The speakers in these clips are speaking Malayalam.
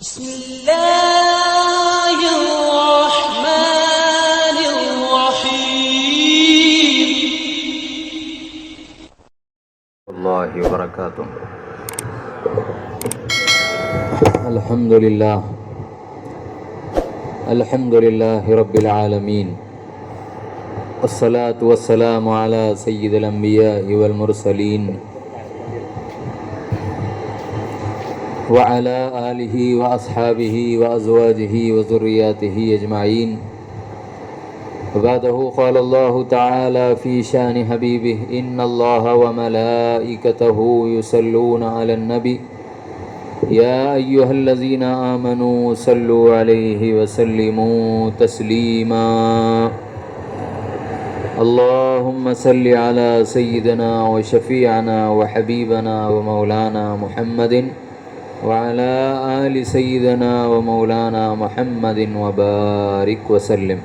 Allahi wa barakatuh. Alhamdulillahi Rabbil Alameen. Wassalatu wassalamu ala Sayyidil Anbiya'i wal Mursaleen wa ala alihi wa ashabihi wa azwajihi wa zurriyatihi ajma'in. Ba'dahu qala Allahu ta'ala fi shani habibih inna Allaha wa malaikatahu yusalluna 'alan nabi ya ayyuhallazina amanu sallu 'alaihi wa sallimu taslima. Allahumma salli ala sayyidina wa shafi'ana wa habibana wa maulana Muhammadin wa ala ali sayyidina wa maulana Muhammadin wa barik wa sallim.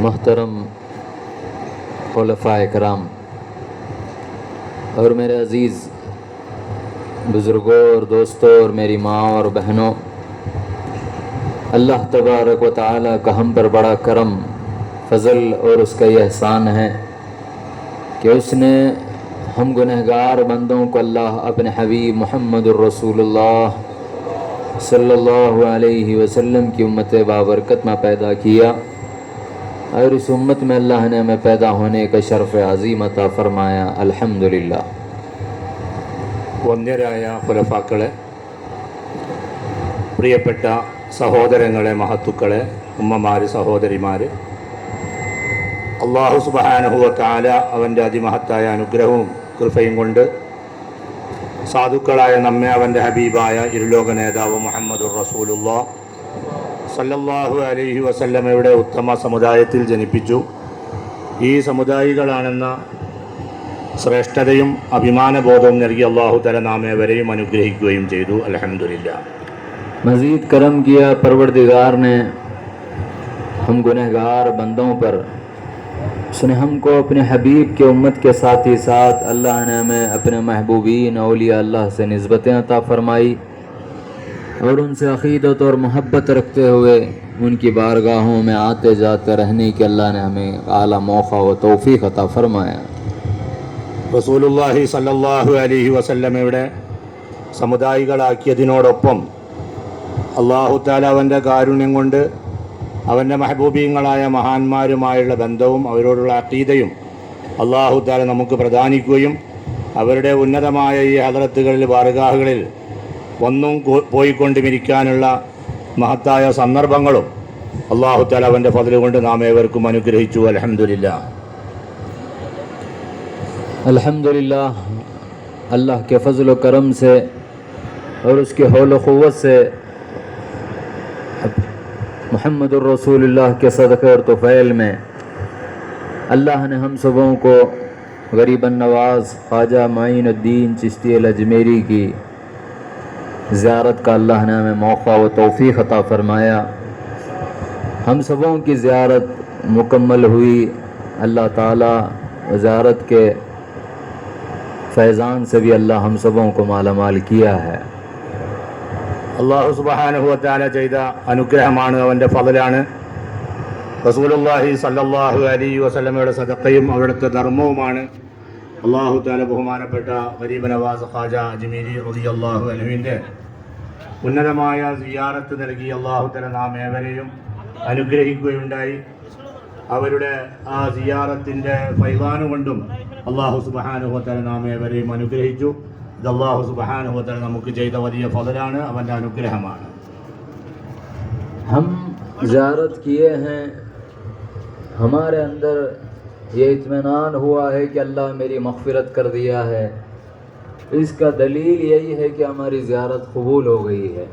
मोहतरम खुलफ़ाए कराम और मेरे अज़ीज़ बुज़ुर्गों और दोस्तों और मेरी माँ और बहनों, अल्लाह तबारक व तआला का हम पर बड़ा करम फ़ज़ल और उसका यह एहसान है कि उसने हम गुनहगार बंदों को अल्लाह अपने हबीब मुहम्मदुर रसूलुल्लाह सल्लल्लाहु अलैहि वसल्लम की उम्मत बाबरकत में पैदा किया और इस उम्मत में अल्लाह ने हमें पैदा होने का शर्फ़ अज़ीम अता फ़रमाया। अल्हम्दुलिल्लाह। വന്ദ്യരായ ഖുലഫാക്കളെ, പ്രിയപ്പെട്ട സഹോദരങ്ങളെ, മഹത്തുക്കളെ, ഉമ്മമാര്, സഹോദരിമാര്, അല്ലാഹു സുബ്ഹാനഹു വ തആല അവൻ്റെ അതിമഹത്തായ അനുഗ്രഹവും കൃപയും കൊണ്ട് സാധുക്കളായ നമ്മെ അവൻ്റെ ഹബീബായ ഇരുലോക നേതാവ് മുഹമ്മദുർ റസൂലുള്ളാഹ് സല്ലല്ലാഹു അലൈഹി വസല്ലമയുടെ ഉത്തമ സമുദായത്തിൽ ജനിപ്പിച്ചു. ഈ സമുദായികളാണെന്ന ശ്രേഷ്ഠതയും അഭിമാനബോധവും നൽകി അല്ലാഹു തആല നാം ഏവരെയും അനുഗ്രഹിക്കുകയും ചെയ്തു. അൽഹംദുലില്ലാഹ്. मज़ीद करम किया परवरदिगार ने हम गुनहगार बंदों पर, उसने हमको अपने हबीब के उम्मत के साथ ही साथ अल्लाह ने हमें अपने महबूबीन औलिया अल्लाह से निस्बतें अता फ़रमाई और उनसे अक़ीदत और मोहब्बत रखते हुए उनकी बारगाहों में आते जाते रहने की अल्लाह ने हमें आला मौक़ा व तौफ़ीक़ अता फ़रमाया। റസൂലുള്ളാഹി സല്ലല്ലാഹു അലൈഹി വസല്ലമയുടെ സമുദായികളാക്കിയതിനോടൊപ്പം അല്ലാഹു തആല അവൻ്റെ കാരുണ്യം കൊണ്ട് അവൻ്റെ മെഹബൂബീങ്ങളായ മഹാന്മാരുമായുള്ള ബന്ധവും അവരോടുള്ള അഖീദയും അല്ലാഹു തആല നമുക്ക് പ്രദാനിക്കുകയും അവരുടെ ഉന്നതമായ ഈ ഹദറത്തുകളിൽ ബാർഗാഹുകളിൽ ഒന്നും പോയിക്കൊണ്ടിരിക്കാനുള്ള മഹത്തായ സന്ദർഭങ്ങളും അല്ലാഹു തആല അവൻ്റെ ഫദ്ൽ കൊണ്ട് നാം ഏവർക്കും അനുഗ്രഹിച്ചു. അൽഹംദുലില്ലാഹ്. अल्हम्दुलिल्लाह। अल्लाह के फ़ज़ल व करम से और उसके हौल व क़ुव्वत से मुहम्मदुर रसूलुल्लाह के सदक़े और तुफ़ैल में अल्लाह ने हम सबों को गरीबन नवाज़ ख्वाजा माइनुद्दीन चिश्ती अल-अजमेरी की ज़ियारत का अल्लाह ने हमें मौक़ा व तौफ़ीक़ अता फ़रमाया। हम सबों की ज़ियारत मुकम्मल हुई। अल्लाह ताला ज़ियारत के फैज़ान से भी अल्लाह हम सबों को मालामाल किया है। അല്ലാഹു സുബ്ഹാനഹു വ തആല ചെയ്ത അനുഗ്രഹമാണ്, അവൻ്റെ ഫളലാണ്. റസൂലുള്ളാഹി സല്ലല്ലാഹു അലൈഹി വസല്ലമയുടെ സദഖയും അവിടുത്തെ ധർമ്മവുമാണ്. അല്ലാഹു തആല ബഹുമാനപ്പെട്ട ഗരീബ് നവാസ് ഖാജ അജ്മീരി റളിയല്ലാഹു അൻഹുവിൻ്റെ ഉന്നതമായ സിയാറത്ത് നൽകി അല്ലാഹു തആല നാം ഏവരെയും അനുഗ്രഹിക്കുകയുണ്ടായി. അവരുടെ ആ സിയാറത്തിൻ്റെ ഫൈളാന് കൊണ്ടും അല്ലാഹു സുബ്ഹാനഹു വ തആല നാം ഏവരെയും അനുഗ്രഹിച്ചു. ഇത് അല്ലാഹു സുബ്ഹാനഹു വ തആല നമുക്ക് ചെയ്ത വലിയ ഫളലാണ്, അവൻ്റെ അനുഗ്രഹമാണ്. हम ज़ियारत किए हैं, हमारे अंदर ये इत्मीनान हुआ है कि अल्लाह मेरी मग़फ़िरत कर दिया है। इसका दलील यही है कि हमारी ज़ियारत कबूल हो गई है।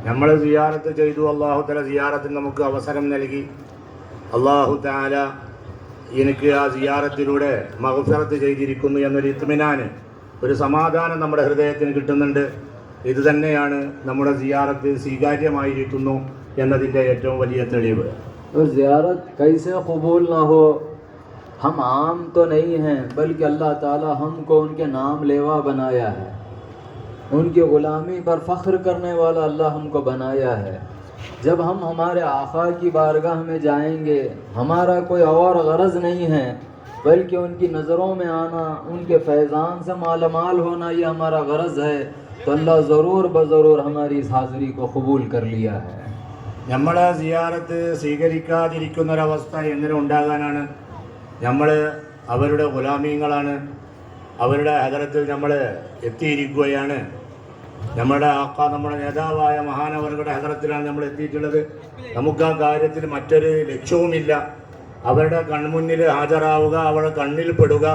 നമ്മൾ സിയാറത്ത് ചെയ്തു, അല്ലാഹു തആല സിയാറത്തിന് നമുക്ക് അവസരം നൽകി. അള്ളാഹു തആല എനിക്ക് ആ സിയാറത്തിലൂടെ മഗ്ഫിറത്ത് ചെയ്തിരിക്കുന്നു എന്നൊരു ഇത്മിനാന്, ഒരു സമാധാനം നമ്മുടെ ഹൃദയത്തിന് കിട്ടുന്നുണ്ട്. ഇത് തന്നെയാണ് നമ്മുടെ സിയാറത്ത് സ്വീകാര്യമായിരിക്കുന്നു എന്നതിൻ്റെ ഏറ്റവും വലിയ തെളിവ്. और ज़ियारत कैसे कबूल ना हो, हम आम तो नहीं हैं, बल्कि अल्लाह ताला हमको उनके नाम लेवा बनाया है, उनकी ग़ुलामी पर फ़ख्र करने वाला अल्लाह हमको बनाया है. जब हम हमारे आका की बारगाह में जाएंगे, हमारा कोई और गरज नहीं है बल्कि उनकी नज़रों में आना, उनके फैज़ान से मालामाल होना, ये हमारा गरज है. तो अल्लाह ज़रूर बज़रूर हमारी इस हाज़िरी को कबूल कर लिया है. നമ്മളെ സിയാറത്ത് സ്വീകരിക്കാതിരിക്കുന്നൊരവസ്ഥ എങ്ങനെ ഉണ്ടാകാനാണ്? നമ്മൾ അവരുടെ ഗുലാമീങ്ങളാണ്, അവരുടെ ഹദറത്തിൽ നമ്മൾ എത്തിയിരിക്കുകയാണ്. നമ്മുടെ ആക്ക, നമ്മുടെ നേതാവായ മഹാനവറുകളുടെ ഹദറത്തിലാണ് നമ്മൾ എത്തിയിട്ടുള്ളത്. നമുക്ക് ആ കാര്യത്തിൽ മറ്റൊരു ലക്ഷ്യവുമില്ല. അവരുടെ കൺമുന്നിൽ ഹാജരാവുക, അവരുടെ കണ്ണിൽ പെടുക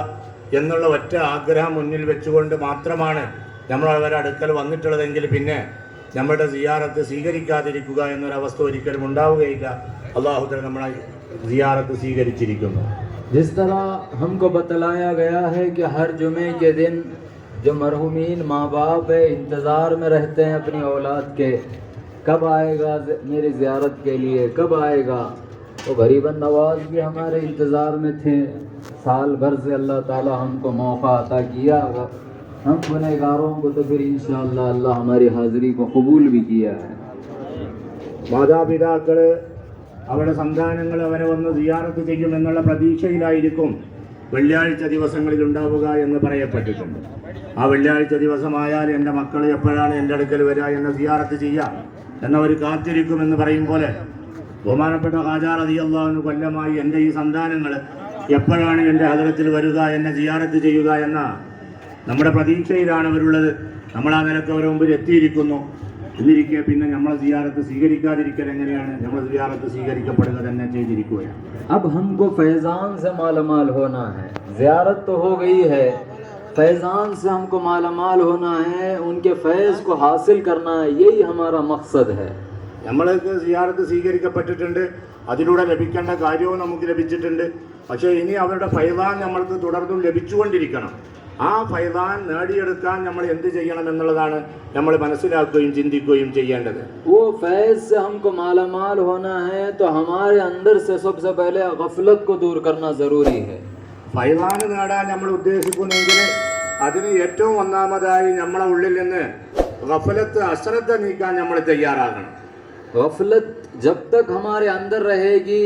എന്നുള്ള ഒറ്റ ആഗ്രഹം മുന്നിൽ വെച്ചുകൊണ്ട് മാത്രമാണ് നമ്മൾ അവരുടെ അടുക്കൽ വന്നിട്ടുള്ളതെങ്കിൽ പിന്നെ നമ്മുടെ സിയാറത്ത് സ്വീകരിക്കാതിരിക്കുക എന്നൊരവസ്ഥ ഒരിക്കലും ഉണ്ടാവുകയില്ല. അല്ലാഹു തആല നമ്മളെ സിയാറത്ത് സ്വീകരിച്ചിരിക്കുന്നു. जिस तरह हमको बतलाया गया है कि हर जुमे के दिन जो मरहुमीन माँ बाप है इंतज़ार में रहते हैं अपनी औलाद के, कब आएगा मेरी ज़ियारत के लिए, कब आएगा. तो गरीबन नवाज भी हमारे इंतज़ार में थे. साल भर से अल्लाह ताला हमको मौका अता किया, हम गुनहगारों को तो फिर इंशाअल्लाह अल्लाह हमारी हाज़िरी को कबूल भी किया है. മാതാപിതാക്കൾ അവരുടെ സന്താനങ്ങൾ അവരെ വന്ന് സിയാറത്ത് ചെയ്യുമെന്നുള്ള പ്രതീക്ഷയിലായിരിക്കും വെള്ളിയാഴ്ച ദിവസങ്ങളിൽ ഉണ്ടാവുക എന്ന് പറയപ്പെട്ടിട്ടുണ്ട്. ആ വെള്ളിയാഴ്ച ദിവസമായാൽ എൻ്റെ മക്കൾ എപ്പോഴാണ് എൻ്റെ അടുക്കൽ വരിക, എന്നെ സിയാറത്ത് ചെയ്യുക എന്നവർ കാത്തിരിക്കുമെന്ന് പറയും പോലെ ബഹുമാനപ്പെട്ട ഖാജാ റളിയല്ലാഹു അൻഹു കൊല്ലമായി എൻ്റെ ഈ സന്താനങ്ങൾ എപ്പോഴാണ് എൻ്റെ ഹദറത്തിൽ വരിക, എന്നെ സിയാറത്ത് ചെയ്യുക എന്ന നമ്മുടെ പ്രതീക്ഷയിലാണ് അവരുള്ളത്. നമ്മൾ ആ നിലക്ക് അവരുടെ മുമ്പിൽ എത്തിയിരിക്കുന്നു. എന്നിരിക്കെ പിന്നെ നമ്മളെ സിയാറത്ത് സ്വീകരിക്കാതിരിക്കൽ എങ്ങനെയാണ്? നമ്മൾ സിയാറത്ത് സ്വീകരിക്കപ്പെടുക തന്നെ ചെയ്തിരിക്കുകയാണ്. अब हमको फैज़ान से मालामाल होना है. ज़ियारत तो हो गई है, फैज़ान से हमको मालामाल होना है, उनके फैज़ को हासिल करना है, यही हमारा मकसद है. നമ്മൾക്ക് സിയാറത്ത് സ്വീകരിക്കപ്പെട്ടിട്ടുണ്ട്, അതിലൂടെ ലഭിക്കേണ്ട കാര്യവും നമുക്ക് ലഭിച്ചിട്ടുണ്ട്. പക്ഷേ ഇനി അവരുടെ ഫൈദാൻ നമ്മൾക്ക് തുടർന്നും ലഭിച്ചുകൊണ്ടിരിക്കണം. ആ ഫൈദാൻ നേടിയെടുക്കാൻ നമ്മൾ എന്ത് ചെയ്യണം എന്നുള്ളതാണ് നമ്മൾ മനസ്സിലാക്കുകയും ചിന്തിക്കുകയും ചെയ്യേണ്ടത്. वो फैज़ से हमको मालामाल होना है तो हमारे अंदर से सबसे पहले गफलत को दूर करना ज़रूरी है. ഫൈദാൻ നേടാൻ നമ്മൾ ഉദ്ദേശിക്കുന്നെങ്കിൽ അതിന് ഏറ്റവും ഒന്നാമതായി നമ്മളെ ഉള്ളിൽ നിന്ന് ഗഫലത്ത്, അശ്രദ്ധ നീക്കാൻ നമ്മൾ തയ്യാറാകണം. गफलत जब तक हमारे अंदर रहेगी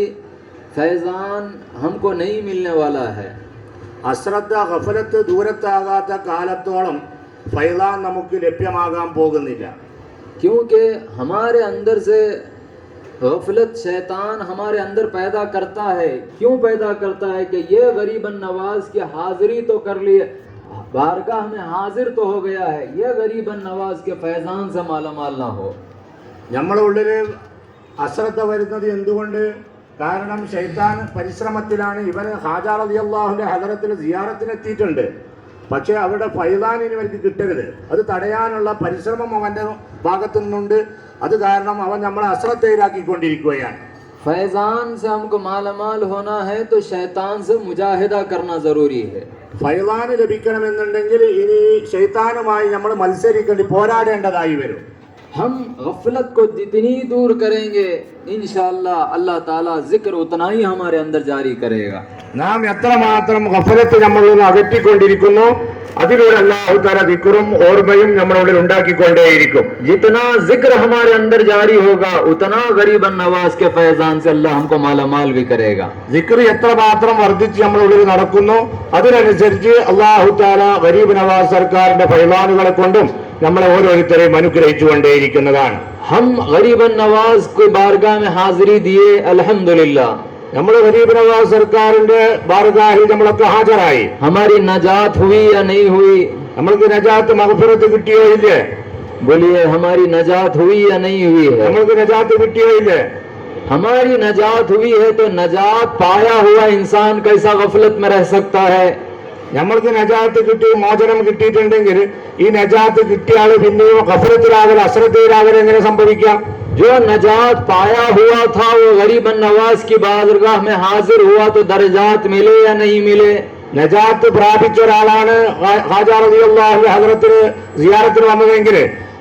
फैज़ान हमको नहीं मिलने वाला है. അശ്രദ്ധ, ഗഫലത്ത് ദൂരത്താകാത്ത കാലത്തോളം ഫൈദാൻ നമുക്ക് ലഭ്യമാകാൻ പോകുന്നില്ല. क्योंकि हमारे अंदर से गफलत शैतान हमारे अंदर पैदा करता है. क्यों पैदा करता है कि ये गरीबन नवाज की हाज़िरी तो कर लिए, बारगाह में हाजिर तो हो गया है, ये गरीबन नवाज के फैज़ान से मालामाल ना हो. നമ്മളെ ഉള്ളിൽ അശ്രദ്ധ വരുന്നത് എന്തുകൊണ്ട്? കാരണം ശൈത്താൻ പരിശ്രമത്തിലാണ്. ഇവർ ഖാജാ റളിയല്ലാഹുവിന്റെ ഹദറത്തിൽ സിയാറത്തിനെത്തിയിട്ടുണ്ട്, പക്ഷേ അവരുടെ ഫൈദാൻ ഇനി അവർക്ക് കിട്ടരുത്. അത് തടയാനുള്ള പരിശ്രമം അവൻ്റെ ഭാഗത്തു നിന്നുണ്ട്. അത് കാരണം അവൻ നമ്മളെ അശ്രദ്ധയിലാക്കിക്കൊണ്ടിരിക്കുകയാണ്. फैज़ान से हमको मालामाल होना है तो शैतान से मुजाहिदा करना ज़रूरी है. ഫൈദാൻ ലഭിക്കണമെന്നുണ്ടെങ്കിൽ ഇനി ശൈത്താനുമായി നമ്മൾ മത്സരിക്കേണ്ടി, പോരാടേണ്ടതായി വരും. हम गफलत को जितनी दूर करेंगे इंशाअल्लाह अल्लाह ताला जिक्र उतना ही हमारे अंदर जारी करेगा. നാം എത്രമാത്രം ഗഫലത്ത് നമ്മളിൽ നിന്ന് അകറ്റിക്കൊണ്ടിരിക്കുന്നു, അതിലൂടെ അല്ലാഹു തആല ദിക്റും ഓർമ്മയും നമ്മളുള്ളിൽ ഉണ്ടാക്കിക്കൊണ്ടേയിരിക്കും. जितना जिक्र हमारे अंदर जारी होगा उतना गरीबन नवाज के फैज़ान से अल्लाह हमको मालामाल भी करेगा. ദിക്ർ എത്രമാത്രം വർദ്ധിച്ച് നമ്മളുള്ളിൽ നടക്കുന്നു, അതിനനുസരിച്ച് അല്ലാഹു തആല ഗരീബ് നവാസ് സർക്കാരിന്റെ ഫൈലാനുകളെ കൊണ്ടും നമ്മളെ ഓരോരുത്തരെയും അനുഗ്രഹിച്ചുകൊണ്ടേയിരിക്കുന്നതാണ്. हम गरीबन नवाज को बारगाह में हाजिरी दिए अल्हम्दुलिल्लाह. നമ്മൾ ഗരീബ് നവാസ് സർക്കാരിന്റെ ബാർഗാഹിൽ നമ്മളൊക്കെ ഹാജരായി. हमारी नजात हुई या नहीं हुई? നമ്മൾക്ക് നജാത്ത് മഗ്ഫിറത്ത് കിട്ടിയോ ഇല്ലേ? बोलिए हमारी नजात हुई या नहीं हुई है? നമ്മൾക്ക് നജാത്ത് കിട്ടിയോ ഇല്ലേ? हमारी नजात हुई है तो नजात पाया हुआ इंसान कैसा गफलत में रह सकता है? നമ്മൾക്ക് നജാത്ത് കിട്ടി, മോചനം കിട്ടിയിട്ടുണ്ടെങ്കിൽ ഈ നജാത്ത് കിട്ടിയ ആള് പിന്നെയും ഗഫലത്തിലാകൽ, അശ്രദ്ധയിലാകൽ എങ്ങനെ സംഭവിക്കാം? जो नजात पाया हुआ था वो गरीब नवाज की बारगाह में हाजिर हुआ तो दर्जात मिले या नहीं मिले? നജാത്ത് പ്രാപിച്ച ഒരാളാണ് ഖാജ റളിയല്ലാഹു അൻഹു ഹദ്റത്തിന് സിയാറത്തിന് വന്നതെങ്കിൽ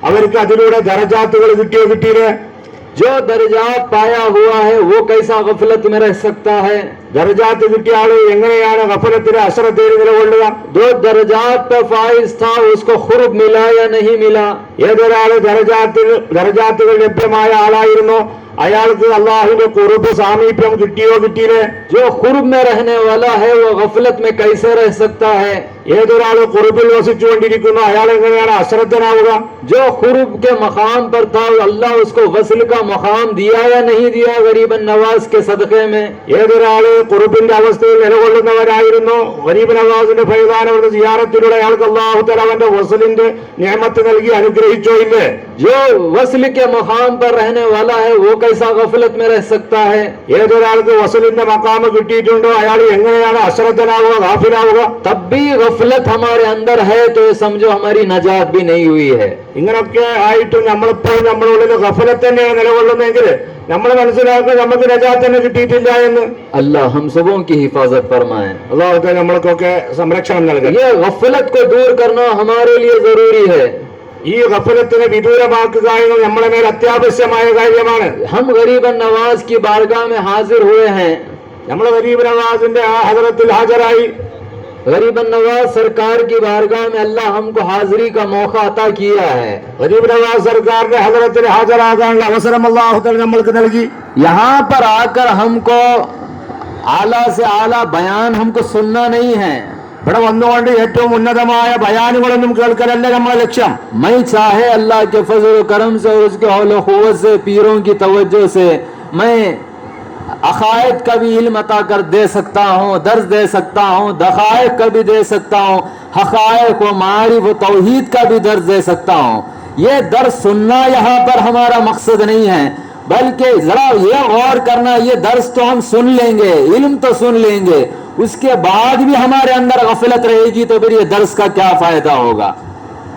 അവർക്ക് അതിലൂടെ ദറജാത്തുകൾ കിട്ടിയോ കിട്ടിയില്ലേ? जो दर्जात पाया हुआ है वो कैसा गफलत में रह सकता है? ദറജാത്ത് കിട്ടിയ ആള് എങ്ങനെയാണ് ഗഫലത്തിന് അശ്രദ്ധയിൽ നിലകൊള്ളുക? जो दर्जात पे फाइज था उसको खुर्ब मिला या नहीं मिला? ഏതൊരാള് ദറജാത്തുകൾ ലഭ്യമായ ആളായിരുന്നു അയാൾക്ക് അള്ളാഹുവിന്റെ ഖുർബ് സാമീപ്യം കിട്ടിയോ കിട്ടിയില്ലേ? जो खुर्ब में रहने वाला है वो गफलत में कैसे रह सकता है? ഏതൊരാള് ഖുർബിൽ വസിച്ചുകൊണ്ടിരിക്കുന്നു അയാൾ എങ്ങനെയാണ് അശ്രദ്ധനാവുക? जो खुर्ब के मकाम पर था अल्लाह उसको वसल का मकाम दिया या नहीं दिया गरीब नवाज के सदक़े में? ഏതൊരാള് ഖുർബിന്റെ അവസ്ഥയിൽ നിലകൊള്ളുന്നവരായിരുന്നു ഗരീബ് നവാസിന്റെ ഫൈദാനവരുടെ സിയാറത്തിലൂടെ അയാൾക്ക് അല്ലാഹു തആല അവന്റെ വസലിന്റെ നിഅമത്ത് നൽകി അനുഗ്രഹിച്ചോ ഇല്ലേ? जो वसल के मकाम पर रहने वाला है वो कैसा गफलत में रह सकता है? ഏതൊരാൾക്ക് വസലിന്റെ മഖാമ് കിട്ടിയിട്ടുണ്ടോ അയാൾ എങ്ങനെയാണ് അശ്രദ്ധനാവുക, ഗാഫിലാവുക? तब भी गफलत हमारे अंदर है तो ये समझो हमारी नजात भी नहीं हुई है। ഇങ്ങനൊക്കെ ആയിട്ടും നമ്മളിപ്പോഴും നമ്മുടെ ഉള്ളിൽ ഗഫലത്ത് തന്നെയാണ് നിലകൊള്ളുന്നെങ്കിൽ നമ്മൾ മനസ്സിലാക്കുക നമുക്ക് നജാത്ത് തന്നെ കിട്ടിയിട്ടില്ല എന്ന്. अल्लाह हम सबों की हिफाजत फरमाए। അല്ലാഹു തആല നമ്മൾക്കൊക്കെ സംരക്ഷണം നൽകട്ടെ. ये गफलत को दूर करना हमारे लिए जरूरी है। ഈ ഗഫലത്തിനെ വിദൂരമാക്കുക എന്നത് നമ്മുടെ മേൽ അത്യാവശ്യമായ കാര്യമാണ്. हम गरीब नवाज की बारगाह में हाजिर हुए हैं। നമ്മൾ ഗരീബ് നവാസിന്റെ ആ ഹദറത്തിൽ ഹാജരായി. गरीब नवाज सरकार की बारगाह में अल्लाह हमको हाजिरी का मौका अता किया है। ഗരീബ് നവാസ് സർക്കാരിന്റെ ഹദറത്തിൽ ഹാജരാകാനുള്ള അവസരം അല്ലാഹു തആല നമ്മൾക്ക് നൽകി. यहाँ पर आकर हमको आला से आला बयान हमको सुनना नहीं है। ഇവിടെ വന്നുകൊണ്ട് ഏറ്റവും ഉന്നതമായ ബയാനുകളൊന്നും കേൾക്കലല്ല നമ്മുടെ ലക്ഷ്യം. मैं चाहे अल्लाह के फजल करम से और उसके हौल क़ुव्वत से पीरों की तवज्जो से मैं अकायद का भी इल्म अता कर दे सकता हूँ, दर्ज दे सकता हूँ, दकायक का भी दे सकता हूँ, हकायक व मारिफ व तौहीद का भी दर्ज दे सकता हूँ। ये दर्ज सुनना यहाँ पर हमारा मकसद नहीं है, बल्कि जरा ये गौर करना, ये दर्ज तो हम सुन लेंगे, इल्म तो सुन लेंगे, उसके बाद भी हमारे अंदर गफलत रहेगी तो फिर ये दर्ज का क्या फायदा होगा?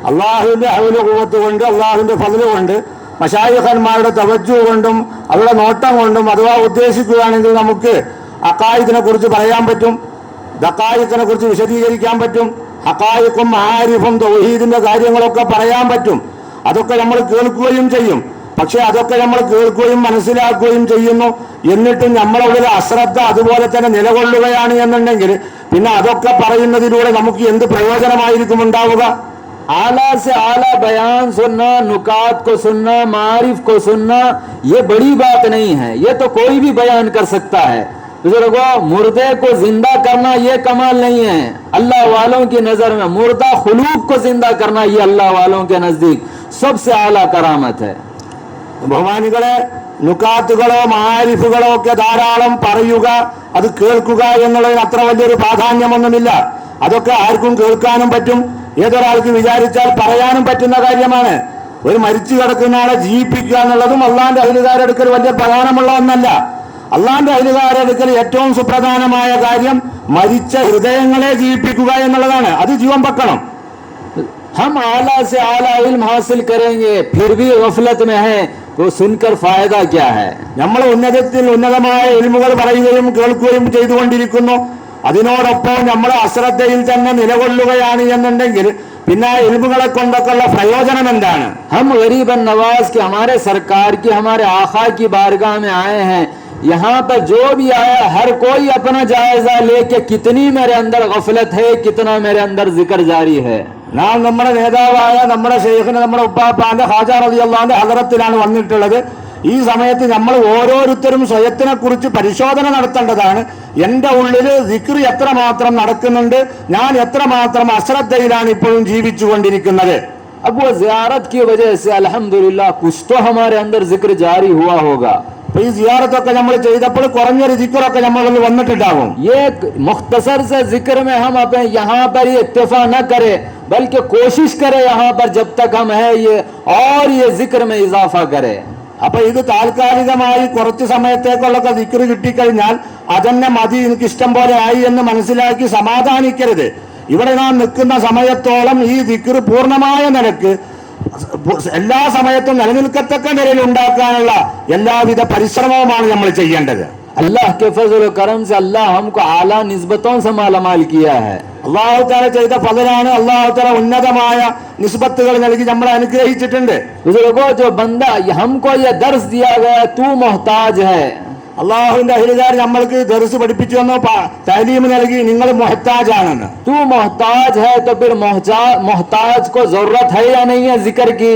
അള്ളാഹുവിന്റെ ഹൗല ഖുവ്വത്ത് കൊണ്ട്, അള്ളാഹുവിന്റെ ഫദ്ല് കൊണ്ട്, മശായിഖന്മാരുടെ തവജ്ജുഹ് കൊണ്ടും അവരുടെ നോട്ടം കൊണ്ടും അഥവാ ഉദ്ദേശിക്കുകയാണെങ്കിൽ നമുക്ക് അഖായിദിനെ കുറിച്ച് പറയാൻ പറ്റും, ദഖായിഖിനെ കുറിച്ച് വിശദീകരിക്കാൻ പറ്റും, ഹഖായിഖും ആരിഫും തൗഹീദിന്റെ കാര്യങ്ങളൊക്കെ പറയാൻ പറ്റും. അതൊക്കെ നമ്മൾ കേൾക്കുകയും ചെയ്യും. പക്ഷെ അതൊക്കെ നമ്മൾ കേൾക്കുകയും മനസ്സിലാക്കുകയും ചെയ്യുന്നു, എന്നിട്ടും നമ്മളെ ഉള്ളിൽ അശ്രദ്ധ അതുപോലെ തന്നെ നിലകൊള്ളുകയാണ് എന്നുണ്ടെങ്കിൽ പിന്നെ അതൊക്കെ പറയുന്നതിലൂടെ നമുക്ക് എന്ത് പ്രയോജനമായിരിക്കും ഉണ്ടാവുക? आला से आला बयान सुनना, नुकात को सुनना, मारिफ को सुनना ये बड़ी बात नहीं है, ये तो कोई भी बयान कर सकता है। बुजुर्गों, मुर्दे को जिंदा करना ये कमाल नहीं है। अल्लाह वालों की नजर में मुर्दा खुलूक को जिंदा करना ये अल्लाह वालों के नजदीक सबसे आला करामत है। ബഹുമാനികളെ, നുക്കാത്തുകളോ മാരിഫുകളോ ഒക്കെ ധാരാളം പറയുക, അത് കേൾക്കുക എന്നുള്ളതിന് അത്ര വലിയൊരു പ്രാധാന്യമൊന്നുമില്ല. അതൊക്കെ ആർക്കും കേൾക്കാനും പറ്റും, ഏതൊരാൾക്ക് വിചാരിച്ചാൽ പറയാനും പറ്റുന്ന കാര്യമാണ്. ഒരു മരിച്ചു കിടക്കുന്ന ആളെ ജീവിപ്പിക്കുക എന്നുള്ളതും അള്ളാന്റെ അഹ്ലുകാരെടുക്കൽ വലിയ പ്രധാനമുള്ള ഒന്നല്ല. അള്ളാന്റെ അഹ്ലുകാരെടുക്കൽ ഏറ്റവും സുപ്രധാനമായ കാര്യം മരിച്ച ഹൃദയങ്ങളെ ജീവിപ്പിക്കുക എന്നുള്ളതാണ്. അത് ജീവൻ വെക്കണം. हम आला से आला इल्म हासिल करेंगे फिर भी गफलत में है तो सुनकर फायदा क्या है? നമ്മൾ ഉന്നതത്തിൽ ഉന്നതമായ ഇൽമുകൾ പറയുകയും കേൾക്കുകയും ചെയ്തുകൊണ്ടിരിക്കുന്നു, അതിനോടൊപ്പം നമ്മൾ അശ്രദ്ധയിൽ തന്നെ നിലകൊള്ളുകയാണ് എന്നുണ്ടെങ്കിൽ പിന്നെ ഇൽമുകളെ കൊണ്ടൊക്കെയുള്ള പ്രയോജനം എന്താണ്? हम गरीब नवाज के हमारे सरकार की हमारे आका की बारगाह में आए हैं, यहाँ पर जो भी आया हर कोई अपना जायजा लेके कितनी मेरे अंदर गफलत है, कितना मेरे अंदर जिक्र जारी है। നാം നമ്മുടെ നേതാവായ നമ്മുടെ ശൈഖിന് നമ്മുടെ ഉപ്പാപ്പാന്റെ ഖാജ റളിയല്ലാഹുവിന്റെ ഹദറത്തിലാണ് വന്നിട്ടുള്ളത്. ഈ സമയത്ത് നമ്മൾ ഓരോരുത്തരും സ്വയത്തിനെ കുറിച്ച് പരിശോധന നടത്തേണ്ടതാണ്. എന്റെ ഉള്ളിൽ ദിക്ർ എത്രമാത്രം നടക്കുന്നുണ്ട്, ഞാൻ എത്രമാത്രം അശ്രദ്ധയിലാണ് ഇപ്പോഴും ജീവിച്ചു കൊണ്ടിരിക്കുന്നത്. अब वो जियारत की वजह से अल्हम्दुलिल्लाह कुछ तो हमारे अंदर जिक्र जारी हुआ होगा। അപ്പൊ ഈ സിയാറത്തൊക്കെ നമ്മൾ ചെയ്തപ്പോൾ കുറഞ്ഞൊരു ദിക്റൊക്കെ നമ്മളിൽ വന്നിട്ടുണ്ടാകും. ये मुख्तसर से जिक्र में हम अपने यहाँ पर ही इत्तेफा न करें, बल्कि कोशिश करें यहाँ पर जब तक हम है ये और ये जिक्र में इजाफा करें। അപ്പൊ ഇത് താൽക്കാലികമായി കുറച്ച് സമയത്തേക്കുള്ളൊക്കെ ദിക്ർ കിട്ടിക്കഴിഞ്ഞാൽ അതന്നെ മതി, എനിക്ക് ഇഷ്ടം പോലെ ആയി എന്ന് മനസ്സിലാക്കി സമാധാനിക്കരുത്. ഇവിടെ നാം നിൽക്കുന്ന സമയത്തോളം ഈ ദിക്ർ പൂർണ്ണമായ നിലക്ക് എല്ലാ സമയത്തും നിലനിൽക്കത്തക്ക നിലയിൽ ഉണ്ടാക്കാനുള്ള എല്ലാവിധ പരിശ്രമവുമാണ് നമ്മൾ ചെയ്യേണ്ടത്. अल्लाह के फजल करम से अल्लाह हमको आला निस्बतों से मालामाल किया है. അള്ളാഹു തആല ചെയ്ത ഫളലാണ് അള്ളാഹു തആല ഉന്നതമായ നിസ്ബത്തുകൾ നൽകി നമ്മളെ അനുഗ്രഹിച്ചിട്ടുണ്ട്. बुजुर्गों, जो बंदा हमको ये दर्स दिया गया तू मोहताज है, അള്ളാഹുവിന്റെ അഹ്ലുകാർ നമ്മൾക്ക് ദർസ് പഠിപ്പിച്ചു വന്നോ, തഅലീം നൽകി നിങ്ങൾ മുഹ്താജാണെന്ന്. तू मोहताज है तो फिर मोहताज को जरूरत है या नहीं है जिक्र की?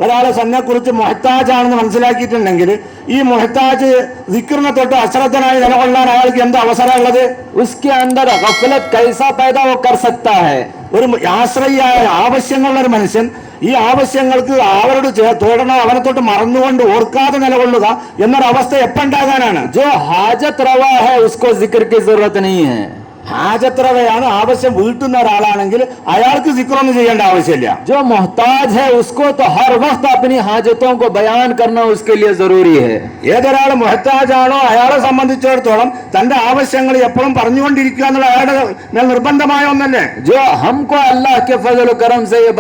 ഒരാളെ തന്നെ കുറിച്ച് മുഹ്താജാണെന്ന് മനസ്സിലാക്കിയിട്ടുണ്ടെങ്കിൽ ഈ മുഹ്താജ് ദിക്റിനെ തൊട്ട് അശ്രദ്ധനായി നിലകൊള്ളാൻ അയാൾക്ക് എന്താ അവസരമുള്ളത്? उसके अंदर गफलत कैसा पैदा वो कर सकता है? ഒരു ആശ്രയിയായ ആവശ്യങ്ങളുള്ള ഒരു മനുഷ്യൻ ഈ ആവശ്യങ്ങൾക്ക് അവരോട് തോടണോ അവനെ തൊട്ട് മറന്നുകൊണ്ട് ഓർക്കാതെ നിലകൊള്ളുക എന്നൊരവസ്ഥ എപ്പോണ്ടാകാനാണ്? जो हाजत रवा है उसको जिक्र की जरूरत नहीं है. ഹാജത്രവയാണ്, ആവശ്യം വീട്ടുന്ന ഒരാളാണെങ്കിൽ അയാൾക്ക് സിക്റൊന്നും ചെയ്യേണ്ട ആവശ്യമില്ല. जो मोहताज है उसको तो हर वक्त अपनी हाजतों को बयान करना उसके लिए जरूरी है. ഏതൊരാൾ മുഹ്താജാണോ അയാളെ സംബന്ധിച്ചിടത്തോളം തന്റെ ആവശ്യങ്ങൾ എപ്പോഴും പറഞ്ഞുകൊണ്ടിരിക്കുക എന്നുള്ള അയാളുടെ മേൽ നിർബന്ധമായ ഒന്നല്ലേ? जो हमको अल्लाह के फजल करम से ये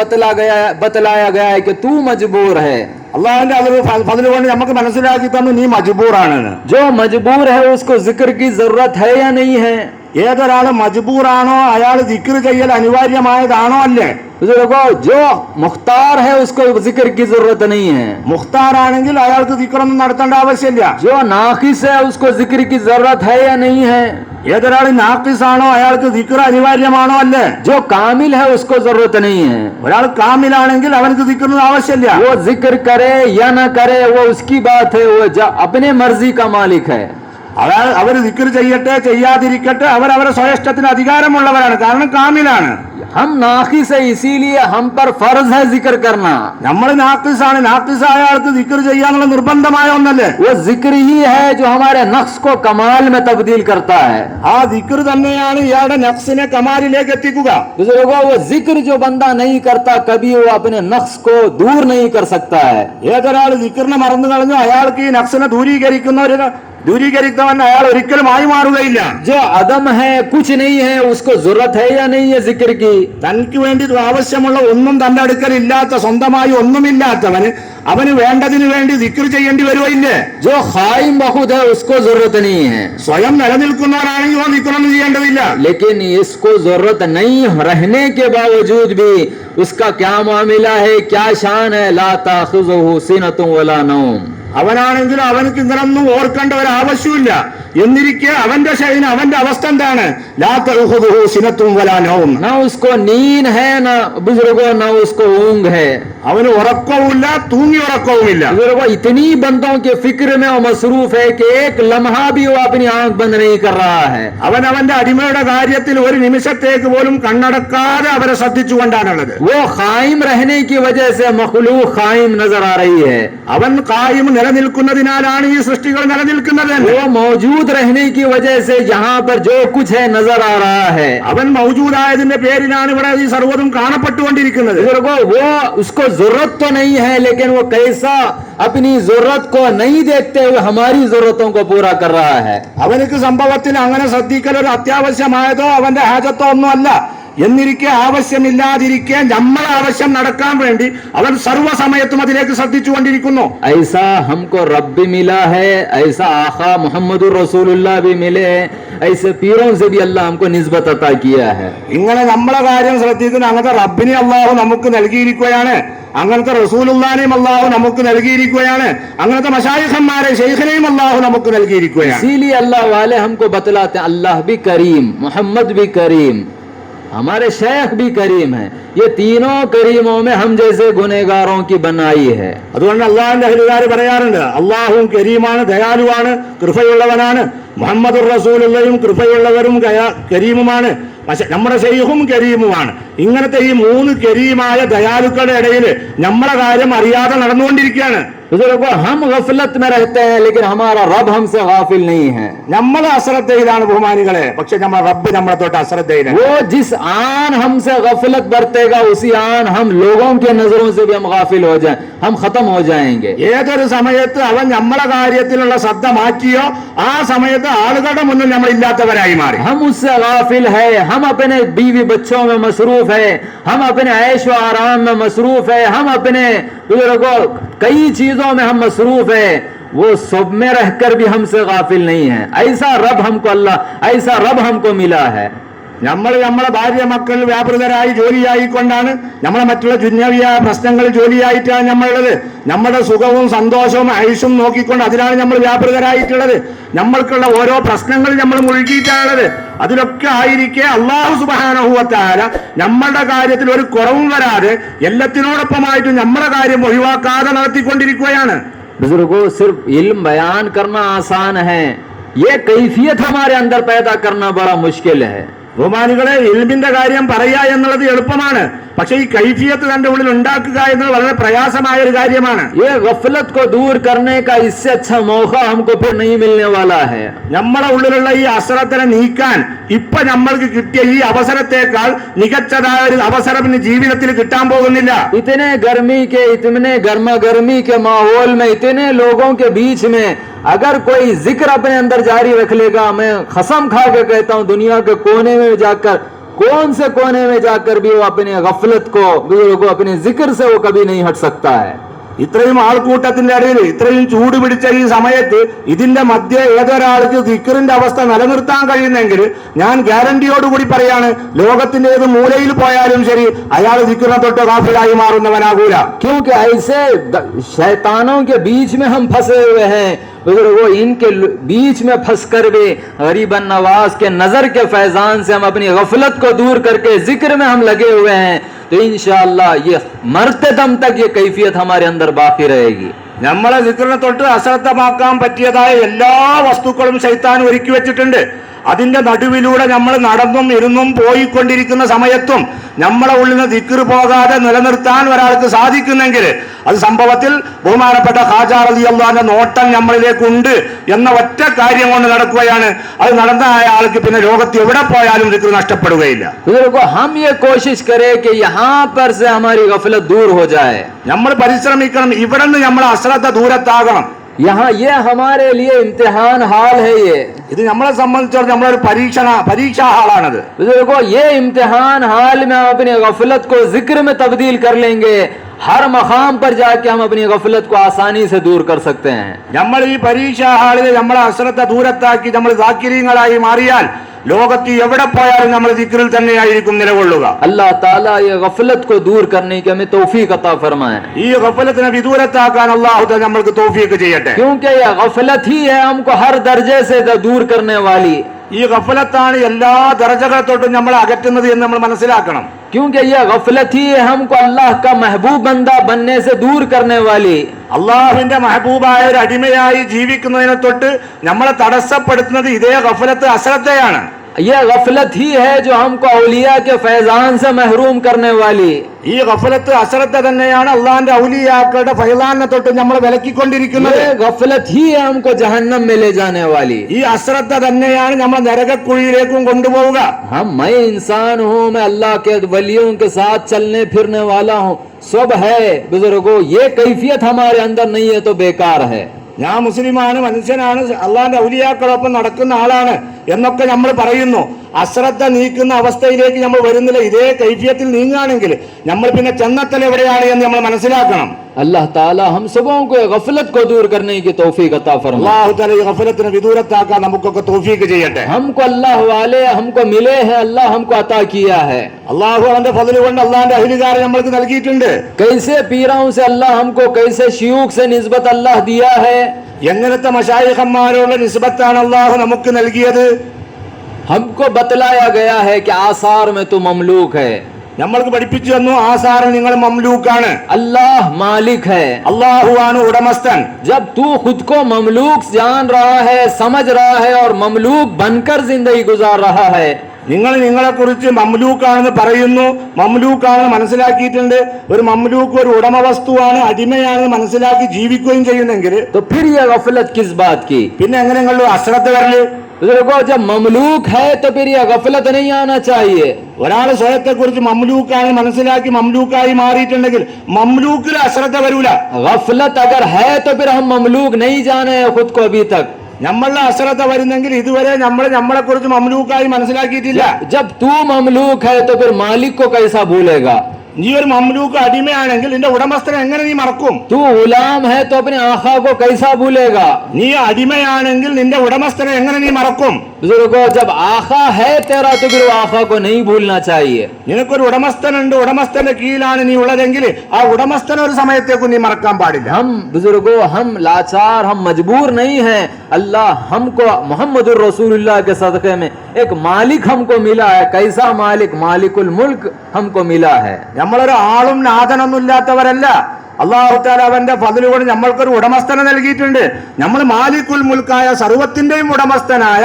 बतलाया गया है कि तू मजबूर है. അള്ളാഹുവിന്റെ അത് ഫضل കൊണ്ട് നമുക്ക് മനസ്സിലാക്കി തന്നു നീ മജ്ബൂറാണെന്ന്. जो मजबूर है उसको जिक्र की जरूरत है या नहीं है? ഏതൊരാൾ മജ്ബൂറാണോ അയാൾ ദിക്ർ ചെയ്യൽ അനിവാര്യമായതാണോ അല്ലേ? जो मुख्तार है उसको जिक्र की जरूरत नहीं है. മുഖ്താറാണെങ്കിൽ അയാൾക്ക് ദിക്റൊന്നും നടത്തേണ്ട ആവശ്യമില്ല. जो नाकिस है उसको जिक्र की जरूरत है या नहीं है? ഏതൊരാൾ നാക്കിസാണോ അയാൾക്ക് ദിക്ർ അനിവാര്യമാണോ അല്ലേ? जो कामिल है उसको जरूरत नहीं है. ഒരാൾ കാമിലാണെങ്കിൽ അവനക്ക് ദിക്റിന് ആവശ്യമില്ല. वो जिक्र करे या ना करे वो उसकी बात है, वो अपने मर्जी का मालिक है. അവർ ദിക്ർ ചെയ്യട്ടെ ചെയ്യാതിരിക്കട്ടെ അവരവരെ സ്വയഷ്ടത്തിന് അധികാരമുള്ളവരാണ്, കാരണം കാമിലാണ്. हम नाकिस है इसीलिए हम पर फर्ज है जिक्र करना. നമ്മൾ നാക്കിസാണ്, നാക്കിസായ ആൾക്ക് ദിക്ർ ചെയ്യാനുള്ള നിർബന്ധമായ ഒന്നല്ലേ? वो जिक्र ही है जो हमारे नक्स को कमाल में तब्दील करता है. ആ ദിക്ർ തന്നെയാണ് ഇയാളുടെ നഫ്സിനെ കമാലിലേക്ക് എത്തിക്കുക. बुजुर्गों, वो जिक्र जो बंदा नहीं करता कभी वो अपने नक्स को दूर नहीं कर सकता है. ഏതൊരാൾ ദിക്റിനെ മറന്നു കളഞ്ഞു അയാൾക്ക് ഈ നഫ്സിനെ ദൂരീകരിക്കുന്നവൻ അയാൾ ഒരിക്കലും ആയി മാറുകയില്ല. जो अदम है कुछ नहीं है उसको जरूरत है या नहीं है जिक्र की? തനിക്ക് വേണ്ടി ആവശ്യമുള്ള ഒന്നും തന്റെ അടുക്കൽ ഇല്ലാത്ത, സ്വന്തമായി ഒന്നുമില്ലാത്തവന് അവന് വേണ്ടതിന് വേണ്ടി ദിക്ർ ചെയ്യേണ്ടി വരുവയില്ലേ? जो खाइम बहुत है उसको जरूरत नहीं है. സ്വയം നിലനിൽക്കുന്നവരാണെങ്കിൽ ഓ ദിക്റൊന്നും ചെയ്യേണ്ടതില്ല. लेकिन इसको जरूरत नहीं रहने के बावजूद भी उसका क्या मामला है, क्या शान है? ला ताखुज़ुहु सिनतुन वला नौम. അവനാണെങ്കിലും അവനക്ക് ഇങ്ങനൊന്നും ഓർക്കേണ്ട ഒരു ആവശ്യമില്ല. എന്നിരിക്കെ അവന്റെ ശൈന അവന്റെ അവസ്ഥ എന്താണ്? ലാ തഅഖുദുഹു സിനത്തുൻ വലാ നൗം. ना उसको नींद है ना बुजुर्गों ना उसको ऊंघ है. അവന് ഉറക്കവുമില്ല, തൂങ്ങി ഉറക്കവുമില്ല. बुजुर्गों, इतनी बंदों के फिक्र में वो मसरूफ है कि एक लम्हा भी वो अपनी आंख बंद नहीं कर रहा है. അവൻ അവന്റെ അടിമയുടെ കാര്യത്തിൽ ഒരു നിമിഷത്തേക്ക് പോലും കണ്ണടക്കാതെ അവരെ ശ്രദ്ധിച്ചുകൊണ്ടാണുള്ളത്. वो कायम रहने की वजह से मखलूक कायम नजर आ रही है. അവൻ കായിം നിലനിൽക്കുന്നതിനാലാണ് ഈ സൃഷ്ടികൾ നിലനിൽക്കുന്നത്. वो मौजूद रहने की वजह से यहाँ पर जो कुछ है नजर आ रहा है. അവൻ മൗജൂദായതിന്റെ പേരിലാണ് ഇവിടെ ഈ സർവ്വതും കാണപ്പെട്ടുകൊണ്ടിരിക്കുന്നത്. वो उसको जरूरत तो नहीं है लेकिन वो कैसा अपनी जरूरत को नहीं देखते हुए हमारी जरूरतों को पूरा कर रहा है. അവനക്ക് സംഭവത്തിൽ അങ്ങനെ ശ്രദ്ധിക്കൽ ഒരു അത്യാവശ്യമായതോ അവന്റെ ഹാജത്തോ ഒന്നുമല്ല. എന്നിരിക്കെ ആവശ്യമില്ലാതിരിക്കെ നമ്മളെ ആവശ്യം നടക്കാൻ വേണ്ടി അവൻ സർവ്വസമയത്തും അതിലേക്ക് ശ്രദ്ധിച്ചുകൊണ്ടിരിക്കുന്നു. ऐसा हमको रब भी मिला है, ऐसा आका मोहम्मद रसूलुल्लाह भी मिले, ऐसे पीरों से भी अल्लाह हमको निस्बत अता किया है. ഇങ്ങനെ നമ്മളെ കാര്യം ശ്രദ്ധിക്കുന്ന അങ്ങനത്തെ റബ്ബിനെ അള്ളാഹു നമുക്ക് നൽകിയിരിക്കുകയാണ്. അങ്ങനത്തെ റസൂലുള്ളാഹിനെയും അള്ളാഹു നമുക്ക് നൽകിയിരിക്കുകയാണ്. അങ്ങനത്തെ മശായിഖന്മാരെ ശൈഖിനെയും അള്ളാഹു നമുക്ക് നൽകിയിരിക്കുകയാണ്. इसीलिए अल्लाह वाले हमको बतलाते हैं अल्लाह भी करीम, मोहम्मद भी करीम, हमारे शेख भी करीम है. ये तीनों करीमों में हम जैसे गुनहगारों की बनाई है. അതുകൊണ്ട് അള്ളാഹിന്റെ അഹ്ലുകാർ പറയാറുണ്ട് അള്ളാഹുവും കരീമാണ്, ദയാലുവാണ്, കൃപയുള്ളവനാണ്. മുഹമ്മദുർ റസൂലുള്ളയും കൃപയുള്ളവരും കരീമുമാണ്. പക്ഷെ നമ്മുടെ ശൈഖും കരീമുമാണ്. ഇങ്ങനത്തെ ഈ മൂന്ന് കരീമായ ദയാലുക്കളുടെ ഇടയിൽ നമ്മളെ കാര്യം അറിയാതെ നടന്നുകൊണ്ടിരിക്കുകയാണ്. बुजुर्गों, हम गफलत में रहते हैं लेकिन हमारा रब हमसे गाफिल नहीं है। നമ്മൾ അശ്രദ്ധയിലാണ് ബഹുമാനികളെ, പക്ഷെ നമ്മുടെ റബ്ബ് നമ്മളെ തൊട്ട് അശ്രദ്ധയിലാണ്. वो जिस आन हमसे गफलत बरतेगा उसी आन हम लोगों के नजरों से भी हम गाफिल हो जाएं, हम खत्म हो जाएंगे. ഏതൊരു സമയത്ത് അവൻ നമ്മളെ കാര്യത്തിലുള്ള ശ്രദ്ധ മാറ്റിയോ ആ സമയത്ത് ആളുകളുടെ മുന്നിൽ നമ്മൾ ഇല്ലാത്തവരായി മാറി. हम उससे गाफिल है, हम अपने बीवी बच्चों में मसरूफ है, हम अपने ऐश व आराम में मसरूफ है, हम अपने बुजुर्गों कई चीजों में हम मसरूफ है. वो सब में रहकर भी हमसे गाफिल नहीं है. ऐसा रब हमको अल्लाह, ऐसा रब हमको मिला है. നമ്മളെ ഭാര്യ മക്കൾ വ്യാപൃതരായി ജോലിയായിക്കൊണ്ടാണ്, നമ്മളെ മറ്റുള്ള ദുന്യവിയ പ്രശ്നങ്ങൾ ജോലിയായിട്ടാണ് നമ്മളുള്ളത്. നമ്മുടെ സുഖവും സന്തോഷവും ഐഷും നോക്കിക്കൊണ്ട് അതിലാണ് നമ്മൾ വ്യാപൃതരായിട്ടുള്ളത്. നമ്മൾക്കുള്ള ഓരോ പ്രശ്നങ്ങൾ നമ്മൾ മുഴുകിയിട്ടാണുള്ളത്. അതിലൊക്കെ ആയിരിക്കെ അല്ലാഹു സുബ്ഹാനഹു വ തആല നമ്മളുടെ കാര്യത്തിൽ ഒരു കുറവും വരാതെ എല്ലാത്തിനോടൊപ്പമായിട്ട് നമ്മളെ കാര്യം ഒഴിവാക്കാതെ നടത്തിക്കൊണ്ടിരിക്കുകയാണ്. बुजुर्गों, सिर्फ इल्म बयान करना आसान है, ये कैफियत हमारे अंदर पैदा करना बड़ा मुश्किल है. ബഹുമാനികളെ, ഇൽമിന്റെ കാര്യം പറയുക എന്നുള്ളത് എളുപ്പമാണ്, പക്ഷെ ഈ കൈഫിയത്ത് തന്റെ ഉള്ളിൽ ഉണ്ടാക്കുക എന്നത് വളരെ പ്രയാസമായ ഒരു കാര്യമാണ്. ये गफलत को दूर करने का इससे अच्छा मौका हमको फिर नहीं मिलने वाला है. നമ്മളെ ഉള്ളിലുള്ള ഈ അശ്രദ്ധനെ നീക്കാൻ ഇപ്പൊ നമ്മൾക്ക് കിട്ടിയ ഈ അവസരത്തെക്കാൾ മികച്ചതായ ഒരു അവസരം ഇനി ജീവിതത്തിൽ കിട്ടാൻ പോകുന്നില്ല. इतने गर्मी के, इतने गर्मा गर्मी के माहौल में, इतने लोगों के बीच में अगर कोई जिक्र अपने अंदर जारी रख लेगा, मैं कसम खा के कहता हूँ दुनिया के कोने में जाकर, कौन से कोने में जाकर भी वो अपने गफलत को, बुजुर्गों, अपने जिक्र से वो कभी नहीं हट सकता है. ഇത്രയും ആൾക്കൂട്ടത്തിന്റെ ഇടയിൽ ഇത്രയും ചൂട് പിടിച്ച ഈ സമയത്ത് ഇതിന്റെ മധ്യ ഏതൊരാൾക്ക് ദിക്റിന്റെ അവസ്ഥ നിലനിർത്താൻ കഴിയുന്നെങ്കിൽ ഞാൻ ഗ്യാരണ്ടിയോടുകൂടി പറയാണ്, ലോകത്തിന്റെ ഏത് മൂലയിൽ പോയാലും ശരി അയാൾ ദിക്റിനെ തൊട്ട് ഗാഫിലായി മാറുന്നവനാകൂല. क्योंकि ऐसे शैतानों के बीच में हम फंसे हुए हैं बुजुर्गों, इनके बीच में फंस कर भी गरीबन नवाज के नजर के फैजान से हम अपनी गफलत को दूर करके जिक्र में हम लगे हुए हैं, तो इंशाअल्लाह ये मरते दम तक ये कैफियत हमारे अंदर बाकी रहेगी. നമ്മളെ ദിക്റിനെ തൊട്ട് അശ്രദ്ധമാക്കാൻ പറ്റിയതായ എല്ലാ വസ്തുക്കളും ശൈത്താൻ ഒരുക്കി വെച്ചിട്ടുണ്ട്. അതിന്റെ നടുവിലൂടെ നമ്മൾ നടന്നും ഇരുന്നും പോയിക്കൊണ്ടിരിക്കുന്ന സമയത്തും നമ്മളെ ഉള്ളിൽ നിന്ന് ദിക്ർ പോകാതെ നിലനിർത്താൻ ഒരാൾക്ക് സാധിക്കുന്നെങ്കിൽ അത് സംഭവത്തിൽ ബഹുമാനപ്പെട്ട ഖാജ റളിയല്ലാഹു അൻഹു നോട്ടം നമ്മളിലേക്കുണ്ട് എന്ന ഒറ്റ കാര്യം കൊണ്ട് നടക്കുകയാണ്. അത് നടന്ന ആൾക്ക് പിന്നെ ലോകത്ത് എവിടെ പോയാലും ദിക്ർ നഷ്ടപ്പെടുകയില്ല. हम ये कोशिश करें कि यहाँ पर से हमारी गफलत दूर हो जाए. നമ്മൾ പരിശ്രമിക്കണം, ഇവിടെ നിന്ന് നമ്മൾ അശ്രദ്ധ ദൂരത്താകണം. यहाँ ये हमारे लिए इम्तिहान हाल है. ഇത് നമ്മളെ സംബന്ധിച്ചിടത്തോളം നമ്മളൊരു പരീക്ഷാ ഹാളാണത്. बुजुर्गों, ये इम्तिहान हाल में हम अपनी गफलत को जिक्र में तब्दील कर लेंगे, हर मकाम पर जाके हम अपनी गफलत को आसानी से दूर कर सकते हैं. നമ്മൾ ഈ പരീക്ഷാ ഹാളിൽ നമ്മളെ അശ്രദ്ധ ദൂരത്താക്കി നമ്മൾ ദാക്കിരീങ്ങളായി മാറിയാൽ ലോകത്ത് എവിടെ പോയാലും നമ്മൾ ദിക്റിൽ തന്നെയായിരിക്കും നിലകൊള്ളുക. अल्लाह ताला ये गफलत को दूर करने की हमें तौफीक अता फरमाए. ഈ ഗഫലത്തിനെ വിദൂരത്താക്കാൻ അല്ലാഹു തആല നമ്മൾക്ക് തൗഫീഖ് ചെയ്യട്ടെ. क्योंकि ये गफलत ही है हमको हर दर्जे से दूर करने वाली. ഈ ഗഫലത്താണ് എല്ലാ ദർജകളെ തൊട്ടും നമ്മളെ അകറ്റുന്നത് എന്ന് നമ്മൾ മനസ്സിലാക്കണം. क्योंकि ये गफलत ही है हमको अल्लाह का महबूब बंदा बनने से दूर करने वाली. അള്ളാഹുവിന്റെ മെഹബൂബായ ഒരു അടിമയായി ജീവിക്കുന്നതിനെ തൊട്ട് നമ്മളെ തടസ്സപ്പെടുത്തുന്നത് ഇതേ ഗഫലത്ത് അശ്രദ്ധയാണ്. ये गफलत ही है जो हमको औलिया के फैजान से महरूम करने वाली. ഈ ഗഫലത്ത് അശ്രദ്ധ തന്നെയാണ് അള്ളാഹിന്റെ ഔലിയാക്കളുടെ ഫൈലാനെ തൊട്ട് നമ്മൾ വിലക്കിക്കൊണ്ടിരിക്കുന്നത്. ये गफलत ही है हमको जहन्नम में ले जाने वाली. ഈ അശ്രദ്ധ തന്നെയാണ് നമ്മൾ നരകക്കുഴിയിലേക്കും കൊണ്ടുപോവുക. मैं इंसान हूँ, मैं अल्लाह के वलियों के साथ चलने फिरने वाला हूँ, सब है बुजुर्गों, ये कैफियत हमारे अंदर नहीं है तो बेकार है. ഞാൻ മുസ്ലിമാണ്, മനുഷ്യനാണ്, അള്ളാഹിന്റെ ഔലിയാക്കളൊപ്പം നടക്കുന്ന ആളാണ് എന്നൊക്കെ നമ്മൾ പറയുന്നു. അശ്രദ്ധ നീക്കുന്ന അവസ്ഥയിലേക്ക് നമ്മൾ വരുന്നില്ല. ഇതേ കൈഫിയത്തിൽ നീങ്ങുകയാണെങ്കിൽ നമ്മൾ പിന്നെ ചെന്നെത്തൽ എവിടെയാണ് എന്ന് നമ്മൾ മനസ്സിലാക്കണം. अल्लाह ताला हम सबों को गफलत को दूर करने की तौफीक अता फरमाए. അല്ലാഹു തആല ഈ ഗഫലത്തിനെ വിദൂരത്താക്കാൻ നമുക്കൊക്കെ തൗഫീഖ് ചെയ്യട്ടെ. हमको अल्लाह वाले हमको मिले हैं, अल्लाह हमको अता किया है. അല്ലാഹു അവന്റെ ഫضل കൊണ്ട് അള്ളാഹിന്റെ അഹ്ലികാരെ നമ്മൾക്ക് നൽകിയിട്ടുണ്ട്. कैसे पीरों से अल्लाह हमको, कैसे शियूख से निस्बत अल्लाह दिया है. എങ്ങനത്തെ മശായിഖന്മാരോടുള്ള നിസ്ബത്താണ് അള്ളാഹു നമുക്ക് നൽകിയത്. हमको बतलाया गया है कि आसार में तो ममलूक है. നമ്മൾക്ക് പഠിപ്പിച്ചു തന്നു ആസാറിൽ നിങ്ങൾ മംലൂക്കാണ്. अल्लाह मालिक है. അള്ളാഹുവാണ് ഉടമസ്ഥൻ. जब तू खुद को ममलूक जान रहा है, समझ रहा है और ममलूक बनकर जिंदगी गुजार रहा है, നിങ്ങൾ നിങ്ങളെക്കുറിച്ച് മംലൂക്കാണെന്ന് പറയുന്നു, മംലൂക്കാണെന്ന് മനസ്സിലാക്കിയിട്ടുണ്ട്. ഒരു മംലൂക്ക് ഒരു ഉടമ വസ്തുവാണ്, അടിമയാണെന്ന് മനസ്സിലാക്കി ജീവിക്കുകയും ചെയ്യുന്നെങ്കിൽ तो फिर ये गफलत किस बात की? പിന്നെ എങ്ങനെ നിങ്ങളുടെ അശ്രദ്ധ വരല്? बुजुर्गों, जब ममलूक है तो फिर ये गफलत नहीं आना चाहिए. ഒരാൾ സ്വയത്തെക്കുറിച്ച് മംലൂക്കാണ് മനസ്സിലാക്കി മംലൂക്കായി മാറിയിട്ടുണ്ടെങ്കിൽ മംലൂക്കിൽ അശ്രദ്ധ വരൂല. गफलत अगर है तो फिर हम ममलूक नहीं जाने खुद को अभी तक. നമ്മളുടെ അശ്രദ്ധ വരുന്നെങ്കിൽ ഇതുവരെ നമ്മളെ കുറിച്ച് മംലൂക്കായി മനസ്സിലാക്കിയിട്ടില്ല. जब तू ममलूक है तो फिर मालिक को कैसा भूलेगा? നീ ഒരു മംലൂക്ക് അടിമയാണെങ്കിൽ നിന്റെ ഉടമസ്ഥനെ എങ്ങനെ നീ മറക്കും? तू गुलाम है तो अपने आका को कैसा भूलेगा? നീ അടിമയാണെങ്കിൽ നിന്റെ ഉടമസ്ഥനെ എങ്ങനെ നീ മറക്കും? बुजुर्गों, जब आका है तेरा तो फिर आका को नहीं भूलना चाहिए. നിനക്കൊരു ഉടമസ്ഥനുണ്ട്, ഉടമസ്ഥന്റെ കീഴിലാണ് നീ ഉള്ളതെങ്കിൽ ആ ഉടമസ്ഥനെ ഒരു സമയത്തേക്കും നീ മറക്കാൻ പാടില്ല. हम बुजुर्गों, हम लाचार, हम मजबूर नहीं हैं. अल्लाह हमको मोहम्मदुर रसूलुल्लाह के सदक़े में एक मालिक हमको मिला है. कैसा मालिक? मालिकुल मुल्क हमको मिला है. നമ്മളൊരു ആളും നാഥനൊന്നും ഇല്ലാത്തവരല്ല. അല്ലാഹു തആല അവന്റെ ഫദ്ല് കൊണ്ട് നമ്മൾക്കൊരു ഉടമസ്ഥനെ നൽകിയിട്ടുണ്ട്. നമ്മൾ മാലിക്കുൽ മുൽക്കായ സർവത്തിന്റെയും ഉടമസ്ഥനായ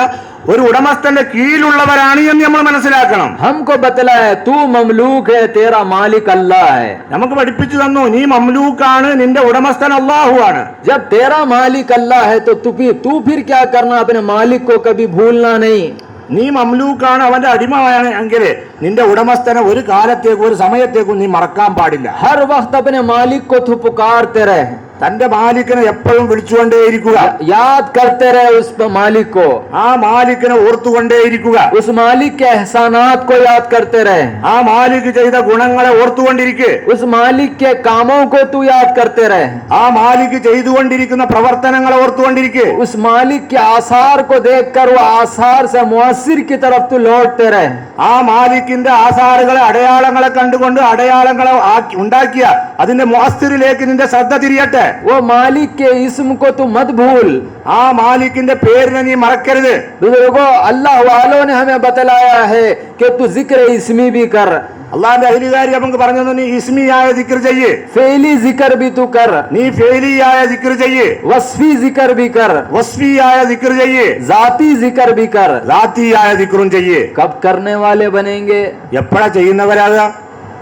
ഒരു ഉടമസ്ഥന്റെ കീഴിലുള്ളവരാണ് എന്ന് നമ്മൾ മനസ്സിലാക്കണം. हमको बतलाया तू ममलूक है, तेरा मालिक अल्लाह है. നമുക്ക് പഠിപ്പിച്ചു തന്നു, നീ മംലൂക്കാണ്, നിന്റെ ഉടമസ്ഥൻ അല്ലാഹു ആണ്. जब तेरा मालिक अल्लाह है तो तू फिर क्या करना? अपने मालिक को कभी भूलना नहीं. നീ മംലൂക്കാണ്, അവന്റെ അടിമയാണ് എങ്കിൽ നിന്റെ ഉടമസ്ഥനെ ഒരു കാലത്തേക്കും ഒരു സമയത്തേക്കും നീ മറക്കാൻ പാടില്ല. हर वक्त अपने मालिक को तू पुकारते रहे, തന്റെ മാലിക്കിനെ എപ്പോഴും വിളിച്ചുകൊണ്ടേയിരിക്കുക, याद करते रहे उस मालिक को, ആ മാലിക്കിനെ ഓർത്തുകൊണ്ടേയിരിക്കുക, उस मालिक के एहसानात को याद करते रहे, ആ മാലിക് ചെയ്ത ഗുണങ്ങളെ ഓർത്തുകൊണ്ടിരിക്കുക, उस मालिक के कामों को तू याद करते रहे, ആ മാലിക് ചെയ്തുകൊണ്ടിരിക്കുന്ന പ്രവർത്തനങ്ങളെ ഓർത്തുകൊണ്ടിരിക്കുക, उस मालिक के आसार को देखकर वो आसार से मुअस्सिर की तरफ तू लौटते रहे. ആ മാലിക്കിന്റെ ആസാറുകളെ അടയാളങ്ങളെ കണ്ടുകൊണ്ട് അടയാളങ്ങളെ ഉണ്ടാക്കിയ അതിന്റെ മുഅസ്സിറിലേക്ക് നിന്റെ ശ്രദ്ധ തിരിയട്ടെ. वो मालिक के इस्म को तू मत भूल. ആ മാലിക്കിന്റെ പേരിനെ നീ മറക്കരുത്. बुजुर्गों, अल्लाह वालों ने हमें बतलाया है कि तू जिक्र इस्मी भी कर, അള്ളാന്റെ അഹ്ലുകാരി നമുക്ക് പറഞ്ഞു തന്നു, നീ ഇസ്മിയായ ദിക്ർ ചെയ്യ്, फेली जिक्र भी तू कर, നീ ഫേലിയായ ദിക്ർ ചെയ്യ്, वस्फी जिक्र भी कर, വസ്ഫിയായ ദിക്ർ ചെയ്യ്, जाती जिक्र भी कर. റാത്തിയായ ദിക്റും ചെയ്യ്. कब करने वाले बनेंगे? എപ്പോഴാ ചെയ്യുന്നവരാകാ?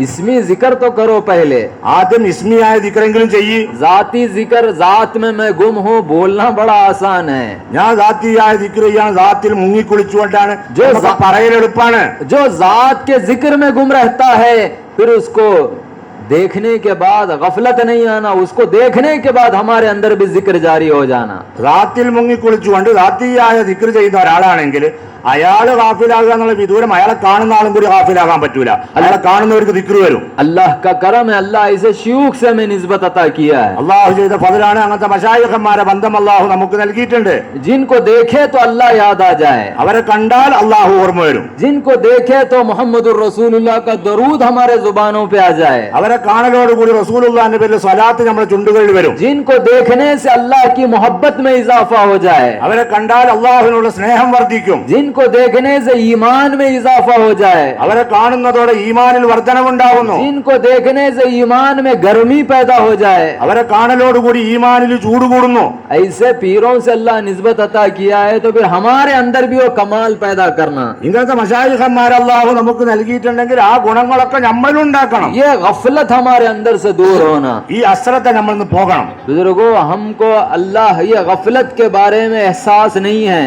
इसमी जिक्र तो करो पहले. ആദ്യം ഇസ്മിയായ ദിക്റെങ്കിലും ചെയ്യ്. जाती जिक्र, जात में मैं गुम हूँ बोलना बड़ा आसान है. ഞാൻ റാത്തിയായ ദിക്ർ ചെയ്യാൻ റാത്തിൽ മുങ്ങിക്കുളിച്ചുകൊണ്ടാണ് പറയലെളുപ്പാണ്. जो जात के जिक्र में गुम रहता है फिर उसको देखने के बाद गफलत नहीं आना, उसको देखने के बाद हमारे अंदर भी जिक्र जारी हो जाना. റാത്തിൽ മുങ്ങിക്കുളിച്ചുകൊണ്ട് റാത്തിയായ ദിക്ർ ചെയ്യുന്ന ഒരാളാണെങ്കിൽ അയാള് ഹാഫിലാകുക എന്നുള്ള വിദൂരം അയാളെ കാണുന്ന ആളും കൂടി ഹാഫിലാകാൻ പറ്റൂല. അയാളെ കാണുന്നവർക്ക് ദിക്ർ വരും. अल्लाह का करम है, अल्लाह इसे शयूख से हमें निस्बत अता किया है. അള്ളാഹു ചെയ്ത ഫضലാണ്. അങ്ങനത്തെ മശായിഖന്മാരെ ബന്ധം അള്ളാഹു നമുക്ക് നൽകിയിട്ടുണ്ട്. जिनको देखे तो अल्लाह याद आ जाए, അവരെ കണ്ടാൽ അള്ളാഹു ഓർമ്മ വരും. जिनको देखे तो मोहम्मदुर रसूलुल्लाह का दरूद हमारे जुबानों पे आ जाए, അവരെ കാണലോടുകൂടി റസൂലുള്ളാഹിന്റെ പേരിൽ സ്വലാത്ത് നമ്മുടെ ചുണ്ടുകളിൽ വരും. जिनको देखने से अल्लाह की मोहब्बत में इजाफा हो जाए, അവരെ കണ്ടാൽ അള്ളാഹുവിനുള്ള സ്നേഹം വർദ്ധിക്കും. जिनको देखने से ईमान में इजाफा हो जाए, അവരെ കാണുന്നതോടെ ഈമാനിൽ വർധനവുണ്ടാവുന്നു. जिनको देखने से ईमान में गर्मी पैदा हो जाए, അവരെ കാണലോടുകൂടി ഈമാനിൽ ചൂട് കൂടുന്നു. ऐसे पीरों से अल्लाह निस्बत अता किया है तो फिर हमारे अंदर भी वो कमाल पैदा करना. ഇങ്ങനത്തെ മശായിഖന്മാർ അള്ളാഹു നമുക്ക് നൽകിയിട്ടുണ്ടെങ്കിൽ ആ ഗുണങ്ങളൊക്കെ നമ്മളുണ്ടാക്കണം. ये गफलत हमारे अंदर से दूर होना. ഈ അശ്രദ്ധ നമ്മൾ നിന്ന് പോകണം. बुजुर्गों, हमको अल्लाह ये गफलत के बारे में एहसास नहीं है.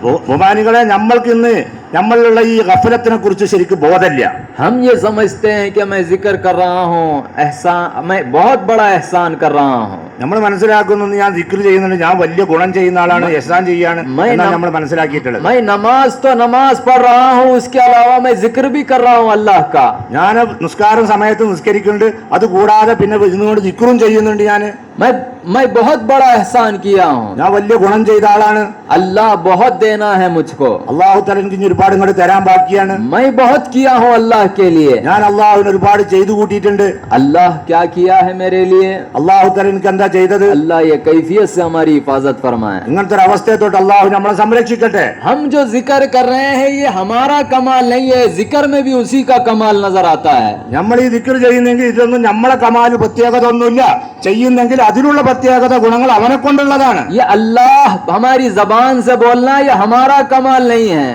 ബഹുമാനികളെ, നമ്മൾക്ക് ഇന്ന് നമ്മളിലുള്ള ഈ ഗഫലത്തിനെ കുറിച്ച് ശരിക്കും ബോധമില്ല. हम ये समझते हैं कि मैं जिक्र कर रहा हूँ, एहसान, मैं बहुत बड़ा एहसान कर रहा हूँ. നമ്മൾ മനസ്സിലാക്കുന്നു, ഞാൻ ദിക്ർ ചെയ്യുന്നുണ്ട്, ഞാൻ വലിയ ഗുണം ചെയ്യുന്ന ആളാണ്, എഹ്സാൻ ചെയ്യാണ് എന്നാണ് നമ്മൾ മനസ്സിലാക്കിയിട്ടുള്ളത്. मैं नमाज तो नमाज पढ़ रहा हूँ, उसके अलावा मैं जिक्र भी कर रहा हूँ अल्लाह का. ഞാൻ നിസ്കാരം സമയത്ത് നിസ്കരിക്കുന്നുണ്ട്, അത് കൂടാതെ പിന്നെ ഇരുന്നുകൊണ്ട് ദിക്റും ചെയ്യുന്നുണ്ട്. मैं बहुत बड़ा एहसान किया हूँ. ഞാൻ വലിയ ഗുണം ചെയ്ത ആളാണ്. अल्लाह बहुत देना है मुझको. അള്ളാഹു തആല എനിക്ക് ഒരുപാട് ഇങ്ങോട്ട് തരാൻ ബാക്കിയാണ്. मैं बहुत किया हूँ अल्लाह के लिए. ഞാൻ അള്ളാഹുവിന് ഒരുപാട് ചെയ്തു കൂട്ടിയിട്ടുണ്ട്. अल्लाह क्या किया है मेरे लिए? അള്ളാഹു തആല എനിക്ക് എന്താ ചെയ്തത്? अल्लाह ये कैफियत से हमारी हिफाजत फरमाए. ഇങ്ങനത്തെ ഒരു അവസ്ഥയെ തൊട്ട് അള്ളാഹു നമ്മളെ സംരക്ഷിക്കട്ടെ. हम जो जिक्र कर रहे हैं ये हमारा कमाल नहीं है, जिक्र में भी उसी का कमाल नजर आता है. നമ്മൾ ഈ ദിക്ർ ചെയ്യുന്നെങ്കിൽ ഇതൊന്നും നമ്മളെ കമാല് പ്രത്യേകത ഒന്നുമില്ല. ചെയ്യുന്നെങ്കിൽ അതിലുള്ള പ്രത്യേകത ഗുണങ്ങൾ അവനെ കൊണ്ടുള്ളതാണ്. ये अल्लाह हमारी जबान से बोलना ये हमारा कमाल नहीं है.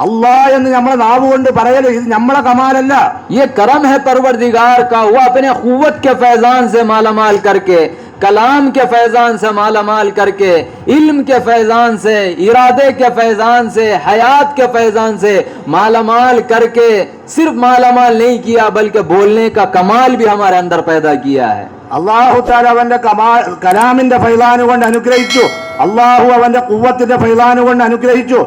അല്ലാഹ് എന്ന് നമ്മളെ നാവ് കൊണ്ട് പറയല് ഇത് നമ്മളെ കമാലല്ല. ये करम है परवरदिगार का, वो अपने कुव्वत के फैजान से मालामाल करके, कलाम के फैजान से मालामाल करके, इल्म के फैजान से, इरादे के फैजान से, हयात के फैजान से मालामाल करके सिर्फ मालामाल नहीं किया बल्कि बोलने का कमाल भी हमारे अंदर पैदा किया है. അള്ളാഹു താല അവന്റെ കലാമിന്റെ ഫൈലാന് കൊണ്ട് അനുഗ്രഹിച്ചു. അള്ളാഹു അവന്റെ കുവ്വത്തിന്റെ ഫൈലാന് കൊണ്ട് അനുഗ്രഹിച്ചു.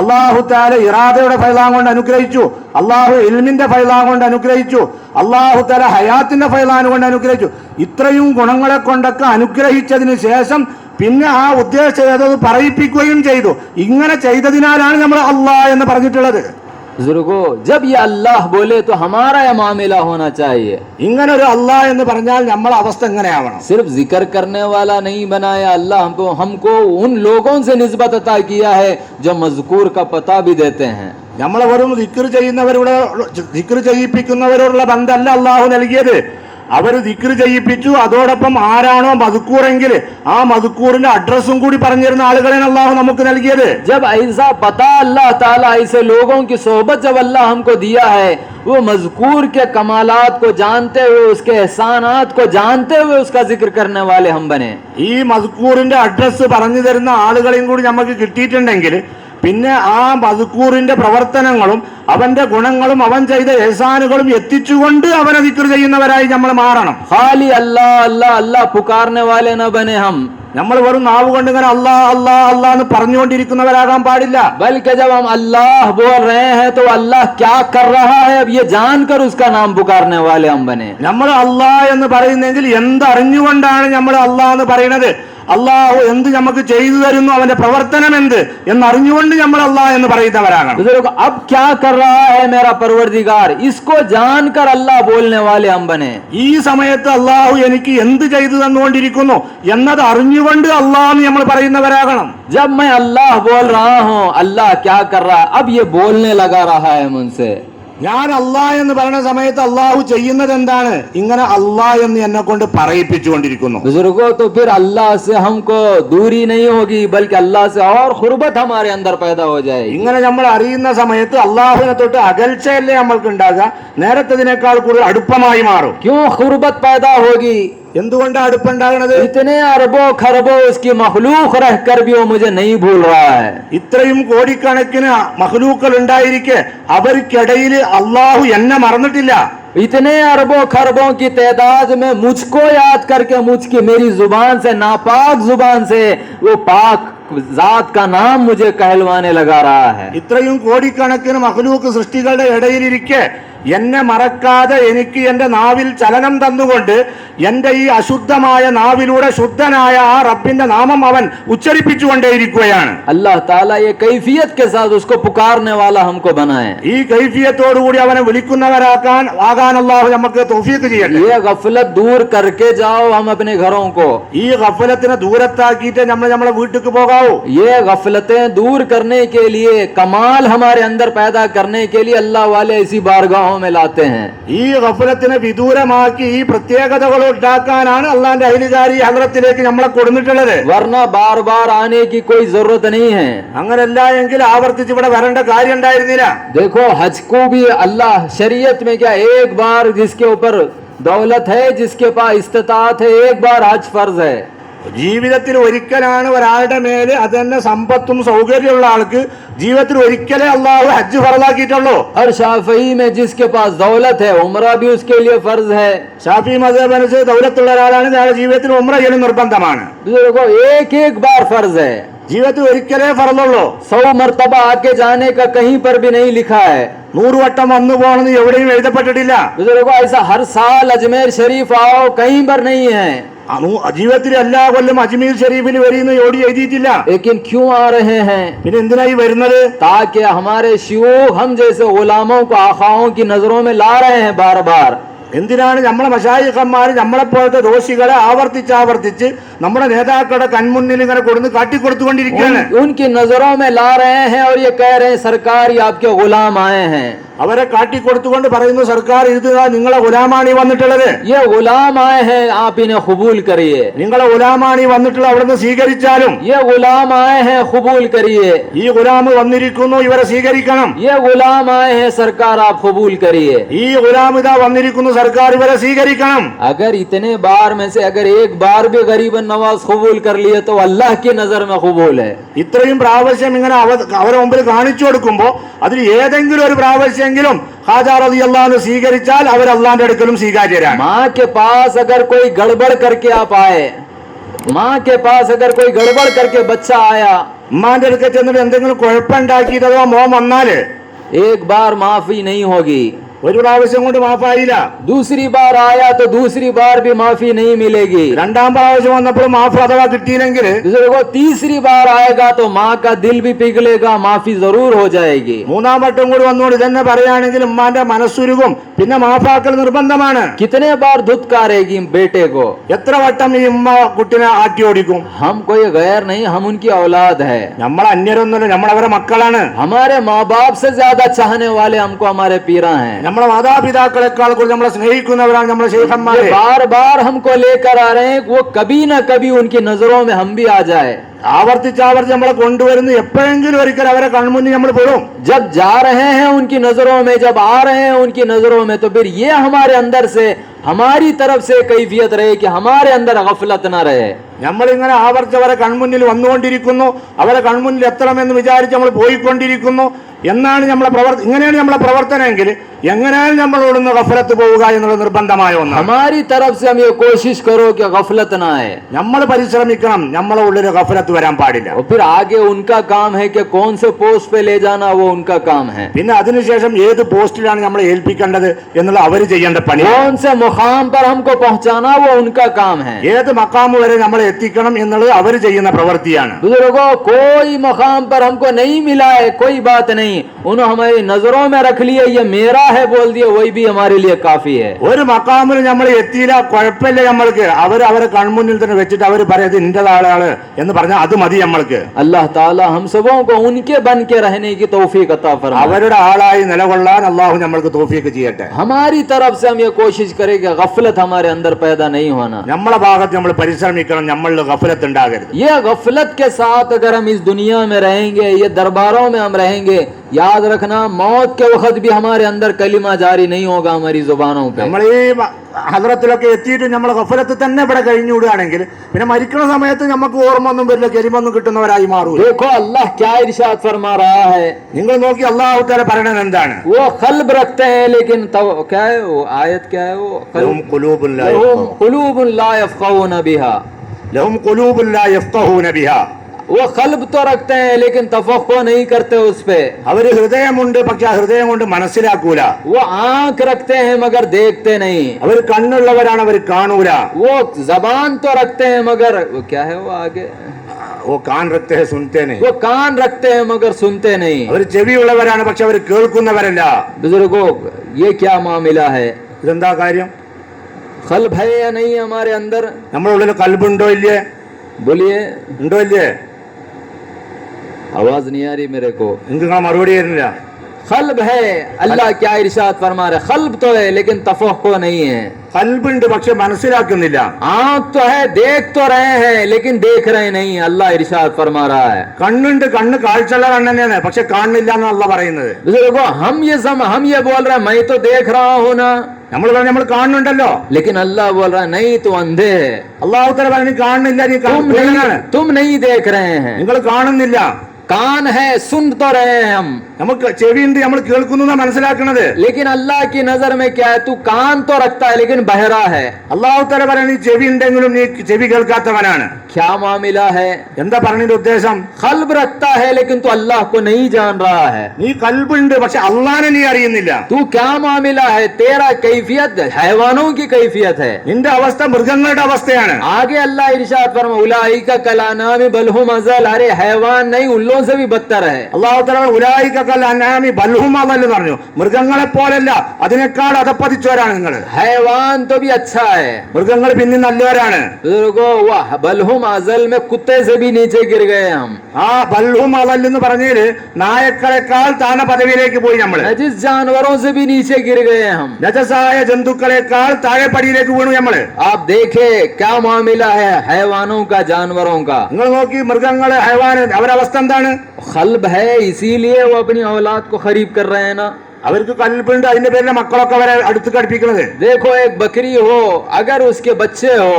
അള്ളാഹു താല ഇറാദയുടെ ഫൈലാൻ കൊണ്ട് അനുഗ്രഹിച്ചു. അള്ളാഹു ഇൽമിന്റെ ഫൈലാൻ കൊണ്ട് അനുഗ്രഹിച്ചു. അള്ളാഹു താല ഹയാത്തിന്റെ ഫൈലാൻ കൊണ്ട് അനുഗ്രഹിച്ചു. ഇത്രയും ഗുണങ്ങളെ കൊണ്ടൊക്കെ അനുഗ്രഹിച്ചതിന് ശേഷം പിന്നെ ആ ഉദ്ദേശിച്ചത് പറയിപ്പിക്കുകയും ചെയ്തു. ഇങ്ങനെ ചെയ്തതിനാലാണ് നമ്മൾ അള്ളാഹ് എന്ന് പറഞ്ഞിട്ടുള്ളത്. बुजुर्गों, जब ये अल्लाह बोले तो हमारा यह मामला होना चाहिए. ഇങ്ങനെ ഒരു അള്ളാഹ് എന്ന് പറഞ്ഞാൽ നമ്മളെ അവസ്ഥ എങ്ങനെയാവണം? सिर्फ जिक्र करने वाला नहीं बनाया अल्लाह, हमको उन लोगों से निस्बत अता किया है जो मज़कूर का पता भी देते हैं. നമ്മളെ വെറും ദിക്ർ ചെയ്യുന്നവരുടെ ദിക്ർ ചെയ്യിപ്പിക്കുന്നവരോടുള്ള ബന്ധമല്ല അള്ളാഹു നൽകിയത്. അവർ ദിക്ർ ചെയ്യിപ്പിച്ചു, അതോടൊപ്പം ആരാണോ മദ്കൂറെങ്കിൽ ആ മദ്കൂറിന്റെ അഡ്രസ്സും കൂടി പറഞ്ഞിരുന്ന ആളുകളെയാണ് അള്ളാഹു നമുക്ക് നൽകിയത്. जब ऐसा पता अल्लाह ताला ऐसे लोगों की सोहबत जब अल्लाह हमको दिया है, वो मज़कूर के कमालात को जानते हुए, उसके एहसानात को जानते हुए उसका जिक्र करने वाले हम बने. ഈ മദ്കൂറിന്റെ അഡ്രസ്സ് പറഞ്ഞു തരുന്ന ആളുകളെയും കൂടി നമുക്ക് കിട്ടിയിട്ടുണ്ടെങ്കിൽ പിന്നെ ആ മദ്കൂറിന്റെ പ്രവർത്തനങ്ങളും അവന്റെ ഗുണങ്ങളും അവൻ ചെയ്ത എഹ്സാനുകളും എത്തിച്ചുകൊണ്ട് അവനെ ദിക്ർ ചെയ്യുന്നവരായി നമ്മൾ മാറണം. खाली अल्लाह अल्लाह अल्लाह पुकारने वाले न बने हम. നമ്മൾ വെറും നാവ് കൊണ്ട് ഇങ്ങനെ അല്ലാഹ് അല്ലാഹ് അല്ലാഹ് എന്ന് പറഞ്ഞുകൊണ്ടിരിക്കുന്നവരാകാൻ പാടില്ല. बल्कि जब हम अल्लाह बोल रहे हैं तो अल्लाह क्या कर रहा है अब ये जानकर उसका नाम पुकारने वाले हम बने. നമ്മൾ അല്ലാഹ് എന്ന് പറയുന്നെങ്കിൽ എന്തറിഞ്ഞുകൊണ്ടാണ് നമ്മൾ അല്ലാഹ് എന്ന് പറയുന്നത്? അള്ളാഹു എന്ത് നമുക്ക് ചെയ്തു തരുന്നു, അവന്റെ പ്രവർത്തനം എന്ത് എന്നറിഞ്ഞുകൊണ്ട് നമ്മൾ അല്ലാഹ് എന്ന് പറയുന്നവരാണ്. अब क्या कर रहा है मेरा परवरदिगार, इसको जानकर अल्लाह बोलने वाले हम बने. ഈ സമയത്ത് അള്ളാഹു എനിക്ക് എന്ത് ചെയ്തു തന്നുകൊണ്ടിരിക്കുന്നു എന്നത് അറിഞ്ഞുകൊണ്ട് അള്ളാഹ് നമ്മൾ പറയുന്നവരാകണം. जब मैं अल्लाह बोल रहा हूँ अल्लाह क्या कर रहा है, अब ये बोलने लगा रहा है मुझसे. ഞാൻ അള്ളാഹ് എന്ന് പറയുന്ന സമയത്ത് അള്ളാഹു ചെയ്യുന്നത് എന്താണ്? ഇങ്ങനെ അള്ളാഹ് എന്ന് എന്നെ കൊണ്ട് പറയിപ്പിച്ചുകൊണ്ടിരിക്കുന്നു. बुजुर्गों, तो फिर अल्लाह से हमको दूरी नहीं होगी बल्कि अल्लाह से और खुर्बत हमारे अंदर पैदा हो जाएगी. ഇങ്ങനെ നമ്മൾ അറിയുന്ന സമയത്ത് അള്ളാഹുവിനെ തൊട്ട് അകൽച്ചയല്ലേ നമ്മൾക്ക് ഉണ്ടാകുക, നേരത്തതിനേക്കാൾ കൂടുതൽ അടുപ്പമായി മാറും. क्यों खुर्बत पैदा होगी? എന്തുകൊണ്ടാണ് അടുപ്പുണ്ടാകുന്നത്? इतने अरबों खरबों उसकी मखलूक रहकर भी वो मुझे नहीं भूल रहा है. ഇത്രയും കോടിക്കണക്കിന് മഖ്ലൂക്കുകൾ ഉണ്ടായിരിക്കെ അവർക്കിടയിൽ അള്ളാഹു എന്നെ മറന്നിട്ടില്ല. इतने अरबों खरबों की तादाद में मुझको याद करके मुझकी मेरी जुबान से, नापाक जुबान से वो पाक जात का नाम मुझे कहलवाने लगा रहा है. ഇത്രയും കോടിക്കണക്കിന് മഖ്ലൂക്ക് സൃഷ്ടികളുടെ ഇടയിലിരിക്കെ എന്നെ മറക്കാതെ എനിക്ക് എന്റെ നാവിൽ ചലനം തന്നുകൊണ്ട് എന്റെ ഈ അശുദ്ധമായ നാവിലൂടെ ശുദ്ധനായ ആ റബ്ബിന്റെ നാമം അവൻ ഉച്ചരിപ്പിച്ചുകൊണ്ടേയിരിക്കുകയാണ്. अल्लाह ताला ये कैफियत के साथ उसको पुकारने वाला हमको बनाए. ഈ കൈഫിയത്തോടുകൂടി അവനെ വിളിക്കുന്നവരാകാൻ അല്ലാഹു നമുക്ക് തൗഫീഖ് ചെയ്യട്ടെ. ये गफलत दूर करके जाओ हम अपने घरों को. ഈ ഗഫലത്തിനെ ദൂരത്താക്കിയിട്ട് നമ്മൾ നമ്മളെ വീട്ടിലേക്ക് പോകാവൂ. ये गफलतें दूर करने के लिए, कमाल हमारे अंदर पैदा करने के लिए अल्लाह वाले ऐसी बारगाहों में लाते हैं. ഈ ഗഫലത്തിനെ വിദൂരമാക്കി ഈ പ്രത്യേകതകൾ ഉണ്ടാക്കാനാണ് അള്ളാന്റെ അഹ്ലുകാരി ഹദ്റത്തിലേക്ക് നമ്മളെ കൊടുത്തിട്ടുള്ളത്. वरना बार बार आने की कोई जरूरत नहीं है. അങ്ങനല്ല എങ്കിൽ ആവർത്തിച്ച് ഇവിടെ വരേണ്ട കാര്യം ഉണ്ടായിരുന്നില്ല. देखो हज को भी अल्लाह शरीयत में क्या, एक बार जिसके ऊपर दौलत है, जिसके पास इस्तिताअत है, एक बार हज फर्ज है. ജീവിതത്തിൽ ഒരിക്കലാണ് ഒരാളുടെ മേല് അതന്നെ സമ്പത്തും സൗകര്യമുള്ള ആൾക്ക് ജീവിതത്തിൽ ഒരിക്കലേ അള്ളാഹു ഹജ്ജ് ഫർളാക്കിയിട്ടുള്ളൂ. और शाफई में जिसके पास दौलत है उम्रा भी उसके लिए फर्ज है. ഷാഫി മദ്ഹബ് അനുസരിച്ച് ദൗലത്തുള്ള ഒരാളാണ് അയാളുടെ ജീവിതത്തിൽ ഉംറ ചെയ്യൽ നിർബന്ധമാണ്. देखो एक एक बार फर्ज है. ജീവിതത്തിൽ ഒരിക്കലേ ഫർളുള്ളൂ. 100 मर्तबा आके जाने का कहीं पर भी नहीं लिखा है. 100 വട്ടം വന്നു പോകണമെന്ന് എവിടെയും എഴുതപ്പെട്ടിട്ടില്ല. देखो ऐसा हर साल अजमेर शरीफ आओ कहीं पर नहीं है. ജീവിതത്തിൽ എല്ലാ കൊല്ലം അജ്മീർ ഷരീഫിൽ വരുന്ന ഓടി എഴുതിയിട്ടില്ല. लेकिन क्यों आ रहे हैं? പിന്നെ എന്തിനായി വരുന്നത്? ताकि हमारे शयूख हम जैसे गुलामों को आखाओं की नजरों में ला रहे हैं बार बार. എന്തിനാണ് നമ്മളെ മശായിഖന്മാർ നമ്മളെപ്പോലത്തെ ദോഷികളെ ആവർത്തിച്ച് നമ്മുടെ നേതാക്കളുടെ കൺമുന്നിൽ ഇങ്ങനെ കൊടുന്ന് കാട്ടിക്കൊടുത്തുകൊണ്ടിരിക്കുകയാണ്. उनकी नजरों में ला रहे हैं और ये कह रहे हैं सरकार ये आपके गुलाम आए हैं. അവരെ കാട്ടിക്കൊടുത്തുകൊണ്ട് പറയുന്നു സർക്കാർ ഇത് നിങ്ങളെ ഗുലാമാണ് ഈ വന്നിട്ടുള്ളത്. ये गुलाम आए हैं आप इन्हें कबूल करिए. നിങ്ങളെ ഗുലാമാണ് ഈ വന്നിട്ടുള്ള അവിടുന്ന് സ്വീകരിച്ചാലും ये गुलाम आए हैं कबूल करिए. ഈ ഗുലാം വന്നിരിക്കുന്നു ഇവരെ സ്വീകരിക്കണം. ये गुलाम आए हैं सरकार आप कबूल करिए. ഈ ഗുലാം ഇതാ വന്നിരിക്കുന്നു സർക്കാർ ഇവരെ സ്വീകരിക്കണം. अगर इतने बार में से अगर एक बार भी गरीबन नवाज कबूल कर लिए तो अल्लाह की नजर में कबूल है. ഇത്രയും പ്രാവശ്യം ഇങ്ങനെ അവരെ മുമ്പിൽ കാണിച്ചു കൊടുക്കുമ്പോ അതിൽ ഏതെങ്കിലും ഒരു പ്രാവശ്യമെങ്കിലും ഖാജാ റളിയല്ലാഹു അൻഹു സ്വീകരിച്ചാൽ അവർ അള്ളാന്റെ അടുക്കലും സ്വീകാര്യരാണ്. माँ के पास अगर कोई गड़बड़ करके आप आए, माँ के पास अगर कोई गड़बड़ करके बच्चा आया, ഉമ്മാന്റെ അടുക്കൽ ചെന്നിട്ട് എന്തെങ്കിലും കുഴപ്പമുണ്ടാക്കിയിട്ട് അഥവാ മോൻ വന്നാല് एक बार माफी नहीं होगी. ഒരു പ്രാവശ്യം കൊണ്ട് മാഫായില്ല. दूसरी बार आया तो दूसरी बार भी माफी नहीं मिलेगी. രണ്ടാം പ്രാവശ്യം വന്നപ്പോൾ മാഫ് അഥവാ കിട്ടിയില്ലെങ്കിൽ देखो तीसरी बार आएगा तो माँ का दिल भी पिघलेगा, माफी जरूर हो जाएगी. മൂന്നാം വട്ടം കൂടി വന്നുകൊണ്ട് ഇതന്നെ പറയുകയാണെങ്കിൽ ഉമ്മാന്റെ മനസ്സുരുകും, പിന്നെ മാഫാക്കൽ നിർബന്ധമാണ്. कितने बार धुतकारेगी बेटे को. എത്ര വട്ടം ഈ ഉമ്മ കുട്ടിനെ ആട്ടി ഓടിക്കും. हम कोई गैर नहीं, हम उनकी औलाद है. നമ്മൾ അന്യരൊന്നുമല്ല, നമ്മൾ അവരെ മക്കളാണ്. हमारे माँ बाप से ज्यादा चाहने वाले हमको हमारे पीरा हैं. നമ്മളെ മാതാപിതാക്കളെക്കാൾ കൂടുതൽ നമ്മളെ സ്നേഹിക്കുന്നവരാണ് നമ്മളെ ശൈഖന്മാരെ. बार बार हमको लेकर आ रहे हैं, वो कभी ना कभी उनकी नजरों में हम भी आ जाए. ആവർത്തിച്ചാവർത്തി നമ്മളെ കൊണ്ടുവരുന്നു, എപ്പോഴെങ്കിലും ഒരിക്കൽ അവരെ കൺമുന്നിൽ നമ്മൾ പെടും. जब जा रहे हैं उनकी नजरों में, जब आ रहे हैं उनकी नजरों में, तो फिर ये हमारे अंदर से हमारी तरफ से कैफियत रहे कि हमारे अंदर गफलत न रहे. നമ്മളിങ്ങനെ ആവർത്തി അവരെ കൺമുന്നിൽ വന്നുകൊണ്ടിരിക്കുന്നു, അവരെ കൺമുന്നിൽ എത്തണമെന്ന് വിചാരിച്ച് നമ്മൾ പോയിക്കൊണ്ടിരിക്കുന്നു എന്നാണ് ഇങ്ങനെയാണ് നമ്മളെ പ്രവർത്തനമെങ്കിൽ എങ്ങനെയാണ് നമ്മളോടൊന്ന് ഗഫലത്ത് പോവുക എന്നുള്ള നിർബന്ധമായ ഒന്നാണ്. हमारी तरफ से हम ये कोशिश करो कि गफलत ना आए. നമ്മൾ പരിശ്രമിക്കണം, നമ്മളെ ഉള്ളിൽ ഗഫലത്ത് വരാൻ പാടില്ല. और फिर आगे उनका काम है कि कौन से पोस्ट पे ले जाना, वो उनका काम है. പിന്നെ അതിനുശേഷം ഏത് പോസ്റ്റിലാണ് നമ്മളെ ഏൽപ്പിക്കേണ്ടത് എന്നുള്ള അവർ ചെയ്യേണ്ട പണി. कौन से मुकाम पर हमको पहुंचाना, वो उनका काम है. ഏത് മക്കാമ് വരെ നമ്മളെ എത്തിക്കണം എന്നുള്ളത് അവർ ചെയ്യുന്ന പ്രവൃത്തിയാണ്. बुजुर्गों, कोई मुकाम पर हमको नहीं मिला है, कोई बात नहीं, उन्होंने हमारी नजरों में रख लिया, ये मेरा है बोल दिया, वही भी हमारे लिए काफी है. ഒരു മക്കാമിൽ നമ്മൾ എത്തിയില്ല, കുഴപ്പമില്ല, നമ്മൾക്ക് അവരെ കൺമുന്നിൽ തന്നെ വെച്ചിട്ട് അവർ പറയുന്നത് ഇന്റേതാളാണ് എന്ന് പറഞ്ഞാൽ അത് മതി നമ്മൾക്ക്. अल्लाह ताला हम सबों को उनके बन के रहने की तौफीक अता फरमाए. അവരുടെ ആളായി നിലകൊള്ളാൻ അള്ളാഹു നമ്മൾക്ക് തൗഫീഖ് ചെയ്യട്ടെ. हमारी तरफ से हम ये कोशिश करें कि गफलत हमारे अंदर पैदा नहीं होना. നമ്മളെ ഭാഗത്ത് നമ്മൾ പരിശ്രമിക്കണം, നമ്മളിൽ ഗഫലത്ത് ഉണ്ടാകരുത്. ये गफलत के साथ अगर हम इस दुनिया में रहेंगे, ये दरबारों में हम रहेंगे, याद रखना मौत के वक्त भी हमारे अंदर कलिमा जारी नहीं होगा हमारी जुबानों पे. നമ്മൾ ഈ ഹദ്റത്തിലൊക്കെ എത്തിയിട്ട് നമ്മൾ ഗഫലത്ത് തന്നെ ഇവിടെ കഴിഞ്ഞുവിടുകയാണെങ്കിൽ പിന്നെ മരിക്കുന്ന സമയത്ത് നമുക്ക് ഓർമ്മ ഒന്നും വരില്ല, കരിമൊന്നും കിട്ടുന്നവരായി മാറും. देखो अल्लाह क्या इरशाद फरमा रहा है. നിങ്ങൾ നോക്കി അള്ളാഹു തആല പറയണത് എന്താണ്? वो क़ल्ब रखते हैं लेकिन क्या है वो आयत, क्या है वो? ലഹും ഖുലൂബുൻ ലാ लहुम क़ुलूबुन ला यफ़क़हून बिहा. ലഹും ഖുലൂബുൻ ലാ യഫ്ഖഹൂന ബിഹാ. वो क़ल्ब तो रखते हैं लेकिन तफ़क्कुह नहीं करते उस पे. അവര് ഹൃദയമുണ്ട്, പക്ഷെ ആ ഹൃദയം കൊണ്ട് മനസ്സിലാക്കൂല. वो आंख रखते हैं मगर देखते नहीं. അവർ കണ്ണുള്ളവരാണ്, അവർ കാണൂല. वो जबान तो रखते हैं मगर वो क्या है वो आगे, ഓ കാൻ രക്തേ ഹെ സുനത്തെ നഹീ. वो कान रखते हैं मगर सुनते नहीं. അവർ ചെവിയുള്ളവരാണ്, പക്ഷെ അവർ കേൾക്കുന്നവരല്ല. बुजुर्गों, ये क्या मामला है? ഇതെന്താ കാര്യം? क़ल्ब है या नहीं हमारे अंदर? നമ്മുടെ ഉള്ളിൽ കൽബുണ്ടോ ഇല്ലേ? बोलिए. ഉണ്ടോ ഇല്ലേ? आवाज नहीं आ रही मेरे को. നിങ്ങൾക്ക് നിങ്ങൾ മറുപടി തരുന്നില്ല. क़ल्ब है, अल्लाह क्या इरशाद फरमा रहे, क़ल्ब तो है लेकिन तफ़क्कुह नहीं है. കൽബുണ്ട്, പക്ഷെ മനസ്സിലാക്കുന്നില്ല. आंख तो है, देख तो रहे हैं लेकिन देख रहे नहीं, अल्लाह इरशाद फरमा रहा है. കണ്ണുണ്ട്, കണ്ണ് കാഴ്ചയുള്ള കണ്ണ് തന്നെയാണ്, പക്ഷെ കാണില്ല എന്നാണല്ലോ പറയുന്നത്. बुजुर्गों, हम ये बोल रहे हैं मैं तो देख रहा हूँ ना, നമ്മൾ പറഞ്ഞു നമ്മൾ കാണുന്നുണ്ടല്ലോ, लेकिन अल्लाह बोल रहा है नहीं तो अंधे है. അള്ളാഹു തആല പറഞ്ഞു കാണുന്നില്ല, നീ കാണുന്നില്ലാണ്, तुम नहीं देख रहे हैं. നിങ്ങൾ കാണുന്നില്ല. कान है, सुन तो रहे हैं हम, നമുക്ക് ചെവിയുണ്ട്, നമ്മൾ കേൾക്കുന്നു എന്നാ മനസ്സിലാക്കുന്നത്. लेकिन अल्लाह की नजर में क्या है, तू कान तो रखता है लेकिन बहरा है. അള്ളാഹു തആല പറഞ്ഞു നീ ചെവി ഉണ്ടെങ്കിലും നീ ചെവി കേൾക്കാത്തവനാണ്. क्या मामला है? എന്താ പറഞ്ഞതിന്റെ ഉദ്ദേശം? क़ल्ब रखता है लेकिन तू अल्लाह को नहीं जान रहा है. നീ കൽബുണ്ട്, പക്ഷെ അള്ളാഹനെ നീ അറിയുന്നില്ല. तू क्या मामला है? तेरा कैफियत हैवानों की कैफियत है. നിന്റെ അവസ്ഥ മൃഗങ്ങളുടെ അവസ്ഥയാണ്. आगे अल्लाह इरशाद फरमा उलाइका कल अनाम बल हुम अज़ल. अरे हैवान नहीं, उन लोगों से भी बदतर है। അല്ലാഹു തആല ഉലൈകൽ അൻആമി ബൽഹും അദൽ എന്ന് പറഞ്ഞു. മൃഗങ്ങളെ പോലല്ല, അതിനേക്കാൾ അധപ്പതിച്ചവരാണ് നിങ്ങൾ. हैवान तो भी अच्छा है, മൃഗങ്ങൾ പിന്നെ നല്ലവരാണ്. वाह बलहुम अजल में कुत्ते से भी नीचे गिर गए हम। ആ ബൽഹും അദൽ എന്ന് പറഞ്ഞാല് നായക്കളെക്കാൾ താണ പദവിയിലേക്ക് പോയി നമ്മൾ. नजिस जानवरों से भी नीचे गिर गए हम। നജസായ ജന്തുക്കളെക്കാൾ താഴെ പടിയിലേക്ക് വീണു നമ്മൾ. आप देखे क्या मामला है हैवानों का, जानवरों का। നിങ്ങൾ നോക്കി മൃഗങ്ങള് ഹൈവാന് അവരുടെ അവസ്ഥ എന്താണ്? खल्ब है, इसीलिए वो अपनी औलाद को खरीब कर रहे हैं ना। അവർക്ക് കൽബുണ്ട്, അതിന്റെ പേരിലെ മക്കളൊക്കെ അവരെ അടുത്ത് കടുപ്പിക്കുന്നത്. देखो एक बकरी हो, अगर उसके बच्चे हो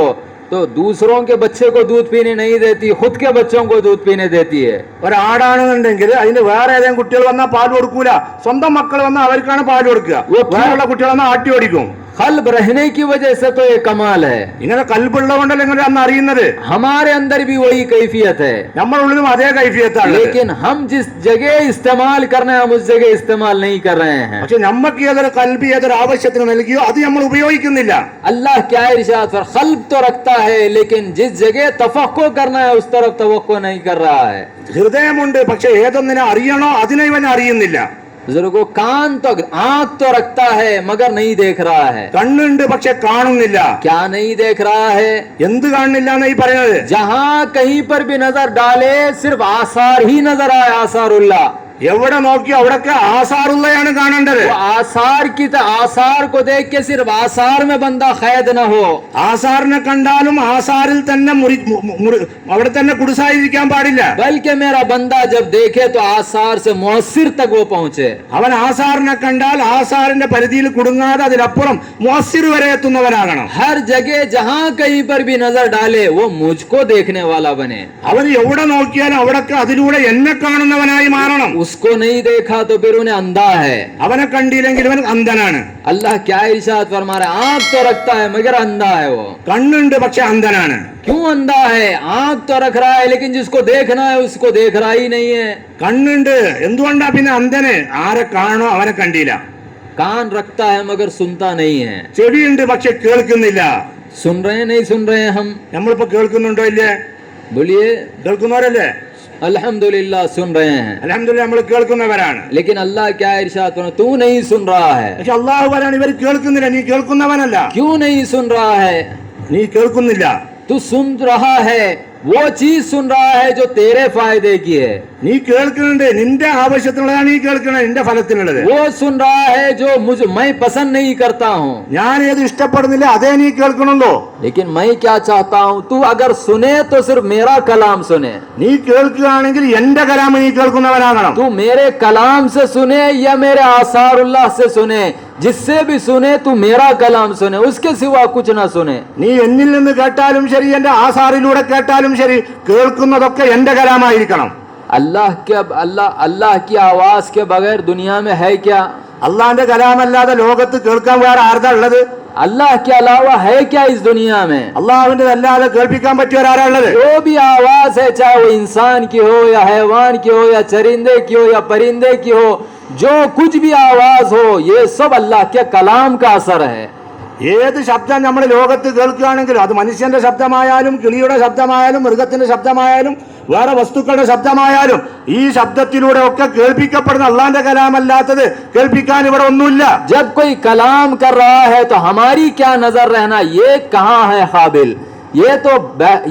तो दूसरों के बच्चे को दूध पीने नहीं देती, खुद के बच्चों को दूध पीने देती है। ഒരാടാണെന്നുണ്ടെങ്കിൽ അതിന് വേറെ ഏതെങ്കിലും കുട്ടികൾ വന്നാൽ പാൽ കൊടുക്കൂല, സ്വന്തം മക്കൾ വന്നാൽ അവർക്കാണ് പാൽ കൊടുക്കുക. വേറെയുള്ള കുട്ടികൾ വന്നാൽ ആട്ടി ഓടിക്കും. खल्ब रहने की वजह से तो ये कमाल है। ഇങ്ങനെ കൽബുള്ളതുകൊണ്ടല്ലേ നിങ്ങൾ അന്ന് അറിയുന്നത്. हमारे अंदर भी वही कैफियत है, നമ്മുടെ ഉള്ളിലും അതേ കൈഫിയത്താണ്. लेकिन हम जिस जगह इस्तेमाल करना है हम उस जगह इस्तेमाल नहीं कर रहे हैं। പക്ഷെ നമുക്ക് ഏതൊരു കൽബി ഏതൊരു ആവശ്യത്തിന് നൽകിയോ അത് നമ്മൾ ഉപയോഗിക്കുന്നില്ല. अल्लाह क्या इरशाद पर खल्ब तो रखता है, लेकिन जिस जगह तफक्को करना है उस तरफ तवक्को नहीं कर रहा है। ഹൃദയമുണ്ട്, പക്ഷെ ഏതൊന്നിനെ അറിയണോ അതിനെ ഇവൻ അറിയുന്നില്ല. बुजुर्गो कान तो आंख तो रखता है मगर नहीं देख रहा है। കണ്ണുണ്ട് പക്ഷെ കാണുന്നില്ല. क्या नहीं देख रहा है? എന്ത് കാണുന്നില്ല എന്നാ ഈ പറയുന്നത്? जहां कहीं पर भी नजर डाले सिर्फ आसार ही नजर आए, आसारुल्लाह। എവിടെ നോക്കിയോ അവിടൊക്കെ ആസാറുള്ളയാണ് കാണേണ്ടത്. आसार को देख के सिर्फ आसार में बंदा कैद न हो। ആസാറിനെ കണ്ടാലും ആസാറിൽ തന്നെ അവിടെ തന്നെ കുടുസായിരിക്കാൻ പാടില്ല. बल्कि मेरा बंदा जब देखे तो आसार से मुअस्सिर तक वो पहुंचे। അവൻ ആസാറിനെ കണ്ടാൽ ആസാറിന്റെ പരിധിയിൽ കുടുങ്ങാതെ അതിലപ്പുറം മുഅസ്സിർ വരെ എത്തുന്നവനാകണം. हर जगह जहां कहीं पर भी नजर डाले वो मुझको देखने वाला बने। അവൻ എവിടെ നോക്കിയാലും അവിടൊക്കെ അതിലൂടെ എന്നെ കാണുന്നവനായി മാറണം. उसको नहीं देखा तो फिर उन्हें अंधा है। അവനെ കണ്ടില്ലെങ്കിൽ അവൻ അന്ധനാണ്. अल्लाह क्या इरशाद फरमा रहा है? आंख तो रखता है मगर अंधा है वो। കണ്ണുണ്ട് പക്ഷെ അന്ധനാണ്. क्यों अंधा है? आंख तो रख रहा है लेकिन जिसको देखना है उसको देख रहा ही नहीं है। കണ്ണുണ്ട്, എന്തുകൊണ്ടാ പിന്നെ അന്ധന്? ആരെ കാണോ അവനെ കണ്ടില്ല. कान रखता है मगर सुनता नहीं है। ചെവിയുണ്ട് പക്ഷെ കേൾക്കുന്നില്ല. सुन रहे हैं नहीं सुन रहे हैं हम? നമ്മളിപ്പോ കേൾക്കുന്നുണ്ടോ ഇല്ലേ? बोलिए കേൾക്കുന്നവരല്ലേ? अल्हम्दुलिल्लाह सुन रहे हैं। അൽഹംദുലില്ലാഹ് നമ്മൾ കേൾക്കുന്നവരാണ്. लेकिन अल्लाह क्या इरशाद फरमा, तू नहीं सुन रहा है। പക്ഷെ അള്ളാഹു പറയാണ് ഇവർ കേൾക്കുന്നില്ല, നീ കേൾക്കുന്നവനല്ല. क्यों नहीं सुन रहा है? നീ കേൾക്കുന്നില്ല. तू सुन रहा है, वो चीज सुन रहा है जो तेरे फायदे की है। നീ കേൾക്കുന്നുണ്ട്, നിന്റെ ആവശ്യത്തിനുള്ളതാണ് നീ കേൾക്കുന്നത്, നിന്റെ ഫലത്തിനുള്ളത്. वो सुन रहा है जो मैं पसंद नहीं करता हूँ। ഞാൻ ഏത് ഇഷ്ടപ്പെടുന്നില്ല അതേ നീ കേൾക്കണല്ലോ. लेकिन मैं क्या चाहता हूँ, तू अगर सुने तो सिर्फ मेरा कलाम सुने। നീ കേൾക്കുകയാണെങ്കിൽ എന്റെ കലാം നീ കേൾക്കുന്നവനാകണം. तू मेरे कलाम से सुने या मेरे आसारुल्लाह से सुने, जिससे भी सुने तू मेरा कलाम सुने, उसके सिवा कुछ ना सुने। നീ എന്നിൽ നിന്ന് കേട്ടാലും ശരി, എന്റെ ആസാറിലൂടെ കേട്ടാലും ശരി, കേൾക്കുന്നതൊക്കെ എന്റെ കലാമായിരിക്കണം. अल्लाह की आवाज के बगैर दुनिया में है क्या? അള്ളാന്റെ കലാമല്ലാതെ ലോകത്ത് കേൾക്കാൻ വേറെ ആർക്കാ ഉള്ളത്? अल्लाह के अलावा है क्या इस दुनिया में? അള്ളാഹുവിന്റെ അല്ലാതെ കേൾപ്പിക്കാൻ പറ്റിയവരാരാ ഉള്ളത്? जो भी आवाज है, चाहे वो इंसान की हो या हैवान की हो या चरिंदे की हो या परिंदे की हो, जो कुछ भी आवाज हो, ये सब अल्लाह के कलाम का असर है। ഏത് ശബ്ദം നമ്മൾ ലോകത്ത് കേൾക്കുകയാണെങ്കിലും അത് മനുഷ്യന്റെ ശബ്ദമായാലും കിളിയുടെ ശബ്ദമായാലും മൃഗത്തിന്റെ ശബ്ദമായാലും വേറെ വസ്തുക്കളുടെ ശബ്ദമായാലും ഈ ശബ്ദത്തിലൂടെ ഒക്കെ കേൾപ്പിക്കപ്പെടുന്ന അള്ളാന്റെ കലാമല്ലാത്തത് കേൾപ്പിക്കാൻ ഇവിടെ ഒന്നുമില്ല. जब कोई कलाम कर रहा है तो हमारी क्या नजर रहना, ये कहाँ है काबिल,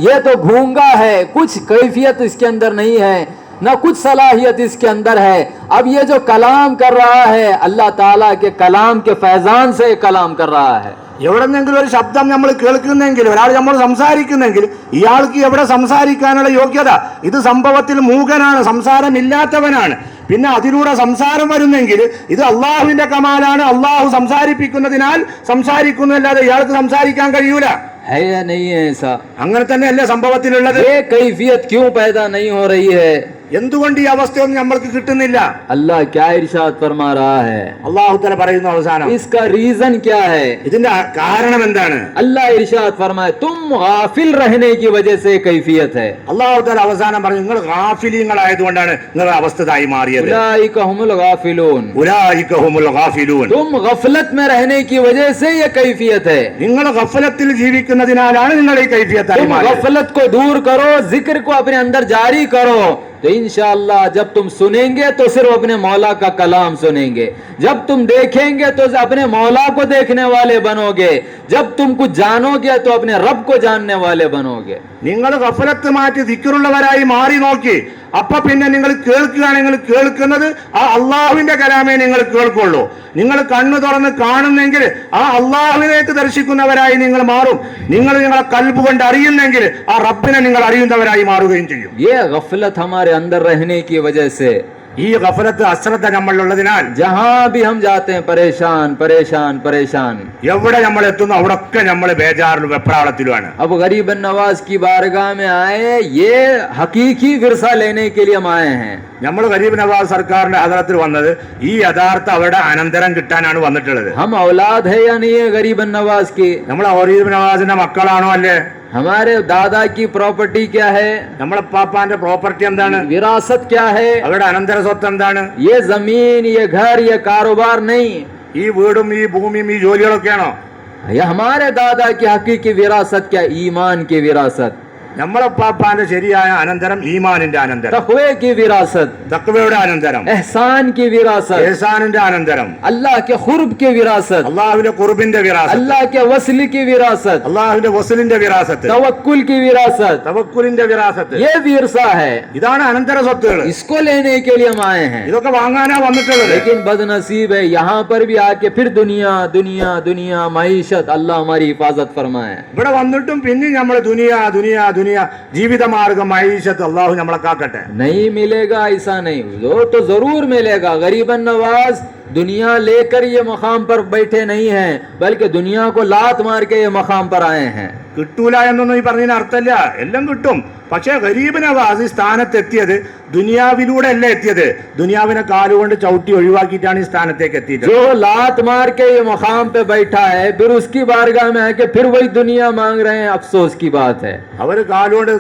ये तो गूंगा है, कुछ कैफियत इसके अंदर नहीं है, न कुछ सलाहियत इसके अंदर है। अब ये जो कलाम कर रहा है अल्लाह ताला के कलाम के फैजान से कलाम कर रहा है। എവിടെന്നെങ്കിലും ഒരു ശബ്ദം നമ്മൾ കേൾക്കുന്നെങ്കിൽ, ഒരാൾ നമ്മൾ സംസാരിക്കുന്നെങ്കിൽ, ഇയാൾക്ക് എവിടെ സംസാരിക്കാനുള്ള യോഗ്യത? ഇത് സംഭവത്തിൽ മൂകനാണ്, സംസാരമില്ലാത്തവനാണ്. പിന്നെ അതിലൂടെ സംസാരം വരുന്നെങ്കിൽ ഇത് അള്ളാഹുവിന്റെ കമാലാണ്. അള്ളാഹു സംസാരിപ്പിക്കുന്നതിനാൽ സംസാരിക്കുന്നല്ലാതെ ഇയാൾക്ക് സംസാരിക്കാൻ കഴിയൂല. है या नहीं है ऐसा? അങ്ങനെ തന്നെയല്ലേ സംഭവത്തിലുള്ളത്? ये कैफियत क्यों पैदा नहीं हो रही है? എന്തുകൊണ്ട് ഈ അവസ്ഥയൊന്നും നമ്മൾക്ക് കിട്ടുന്നില്ല? अल्लाह क्या इरशाद फरमा रहा है? അള്ളാഹു തആല പറയുന്നു അവസാനം, इसका रीजन क्या है? ഇതിന്റെ കാരണം എന്താണ്? अल्लाह इरशाद फरमाए, तुम गाफिल रहने की वजह से कैफियत है। അള്ളാഹു തആല അവസാനം പറഞ്ഞു, നിങ്ങൾ ഗാഫിലീങ്ങളായതുകൊണ്ടാണ് നിങ്ങളുടെ അവസ്ഥ തായി മാറിയത്. उलाइका हुमुल गाफिलून, ഉലൈക ഹുമുൽ ഗാഫിലൂൻ. तुम गफलत में रहने की वजह से ये कैफियत है। നിങ്ങൾ ഗഫലത്തിൽ ജീവിക്കുന്നതിനാലാണ് നിങ്ങൾ ഈ കൈഫിയത്തായി तुम മാറിയത്. गफलत को दूर करो, जिक्र को अपने अंदर जारी करो, तो इंशाअल्लाह जब तुम सुनेंगे तो सिर्फ अपने मौला का कलाम सुनेंगे, जब तुम देखेंगे तो अपने मौला को देखने वाले बनोगे, जब तुम कुछ जानोगे तो अपने रब को जानने वाले बनोगे। നിങ്ങൾ ഗഫലത്ത് മാറ്റി ദിക്റുള്ളവരായി മാറി നോക്കി, അപ്പൊ പിന്നെ നിങ്ങൾ കേൾക്കുകയാണെങ്കിൽ കേൾക്കുന്നത് ആ അള്ളാഹുവിന്റെ കലാമേ നിങ്ങൾ കേൾക്കുള്ളൂ. നിങ്ങൾ കണ്ണു തുറന്ന് കാണുന്നെങ്കിൽ ആ അള്ളാഹുവിനേക്ക് ദർശിക്കുന്നവരായി നിങ്ങൾ മാറും. നിങ്ങൾ നിങ്ങളെ കൽബ് കൊണ്ട് അറിയുന്നെങ്കിൽ ആ റബ്ബിനെ നിങ്ങൾ അറിയുന്നവരായി മാറുകയും ചെയ്യും. ये गफलत हमारे अंदर रहने की वजह से, ഈ ഗഫലത്ത് അശ്രദ്ധ നമ്മളിലുള്ളതിനാൽ जहां भी हम जाते हैं परेशान परेशान परेशान। എവിടെ നമ്മൾ എത്തുന്നു അവിടൊക്കെ നമ്മൾ ബേജാറിലും വെപ്രാളത്തിലുമാണ്. अब गरीब नवाज की बारगाह में आए, ये हकीकी विरसा लेने के लिए हम आए हैं। നമ്മൾ ഗരീബ് നവാസ് സർക്കാരിന്റെ ഹദറത്തിൽ വന്നത് ഈ യഥാർത്ഥ അവരുടെ അനന്തരം കിട്ടാനാണ് വന്നിട്ടുള്ളത്. हम औलाद है या नहीं है गरीब नवाज की? നമ്മൾ ഗരീബ് നവാസിന്റെ മക്കളാണോ അല്ലേ? हमारे दादा की प्रॉपर्टी क्या है? നമ്മളെ പാപ്പാന്റെ പ്രോപ്പർട്ടി എന്താണ്? विरासत क्या है? അവരുടെ അനന്തര സ്വത്ത് എന്താണ്? ये जमीन, ये घर, ये कारोबार नहीं, ഈ വീടും ഈ ഭൂമിയും ഈ ജോലികളൊക്കെയാണോ? ये हमारे दादा की हकीकी विरासत क्या? ईमान की विरासत, നമ്മളെ പാപ്പാന്റെ ശരിയായ അനന്തരം ഈമാനിന്റെ അനന്തരം, तक़वे की विरासत, തഖ്വയുടെ അനന്തരം, एहसान की विरासत, ihസാനിന്റെ അനന്തരം, अल्लाह के खुर्ब की विरासत, അള്ളാഹുവിന്റെ ഖുർബിന്റെ വിരാസത്ത്, अल्लाह के वस्ल की विरासत, അള്ളാഹുവിന്റെ വസലിന്റെ വിരാസത്ത്, तवक्कुल की विरासत, തവക്കുലിന്റെ വിരാസത്ത്. ये विरसा है। ഇതാണ് അനന്തര സ്വത്തുകൾ. इसको लेने के लिए हम आए हैं, ഇതൊക്കെ വാങ്ങാനാ വന്നിട്ടുള്ളത്. लेकिन बदनसीब है यहाँ पर भी आके फिर दुनिया दुनिया दुनिया मईशत, अल्लाह हमारी हिफाजत फरमाए। ഇവിടെ വന്നിട്ടും പിന്നെ നമ്മൾ ദുനിയ ദുനിയ ദുനിയ ജീവിതമാർഗം മൈഷത്ത് അള്ളാഹു നമ്മളെ കാക്കട്ടെ. नहीं मिलेगा ऐसा नहीं, वो तो जरूर मिलेगा। गरीबन नवाज दुनिया लेकर ये मकाम पर बैठे नहीं हैं, बल्कि दुनिया को लात मार के ये मकाम पर आए हैं। കിട്ടൂല എന്നൊന്നും ഈ പറഞ്ഞതിന് അർത്ഥമില്ല, എല്ലാം കിട്ടും. പക്ഷേ ഗരീബ് നവാസ് സ്ഥാനത്ത് എത്തിയത് ദുനിയാവിലൂടെ അല്ല എത്തിയത്, ദുനിയാവിനെ കാലുകൊണ്ട് ചവിട്ടി ഒഴിവാക്കിയിട്ടാണ് ഈ സ്ഥാനത്തേക്ക് എത്തിയത്. जो लात मार के ये मकाम पे बैठा है, फिर उसकी बारगाह में आके फिर वही दुनिया मांग रहे हैं, अफसोस की बात है। അവർ കാലുകൊണ്ട്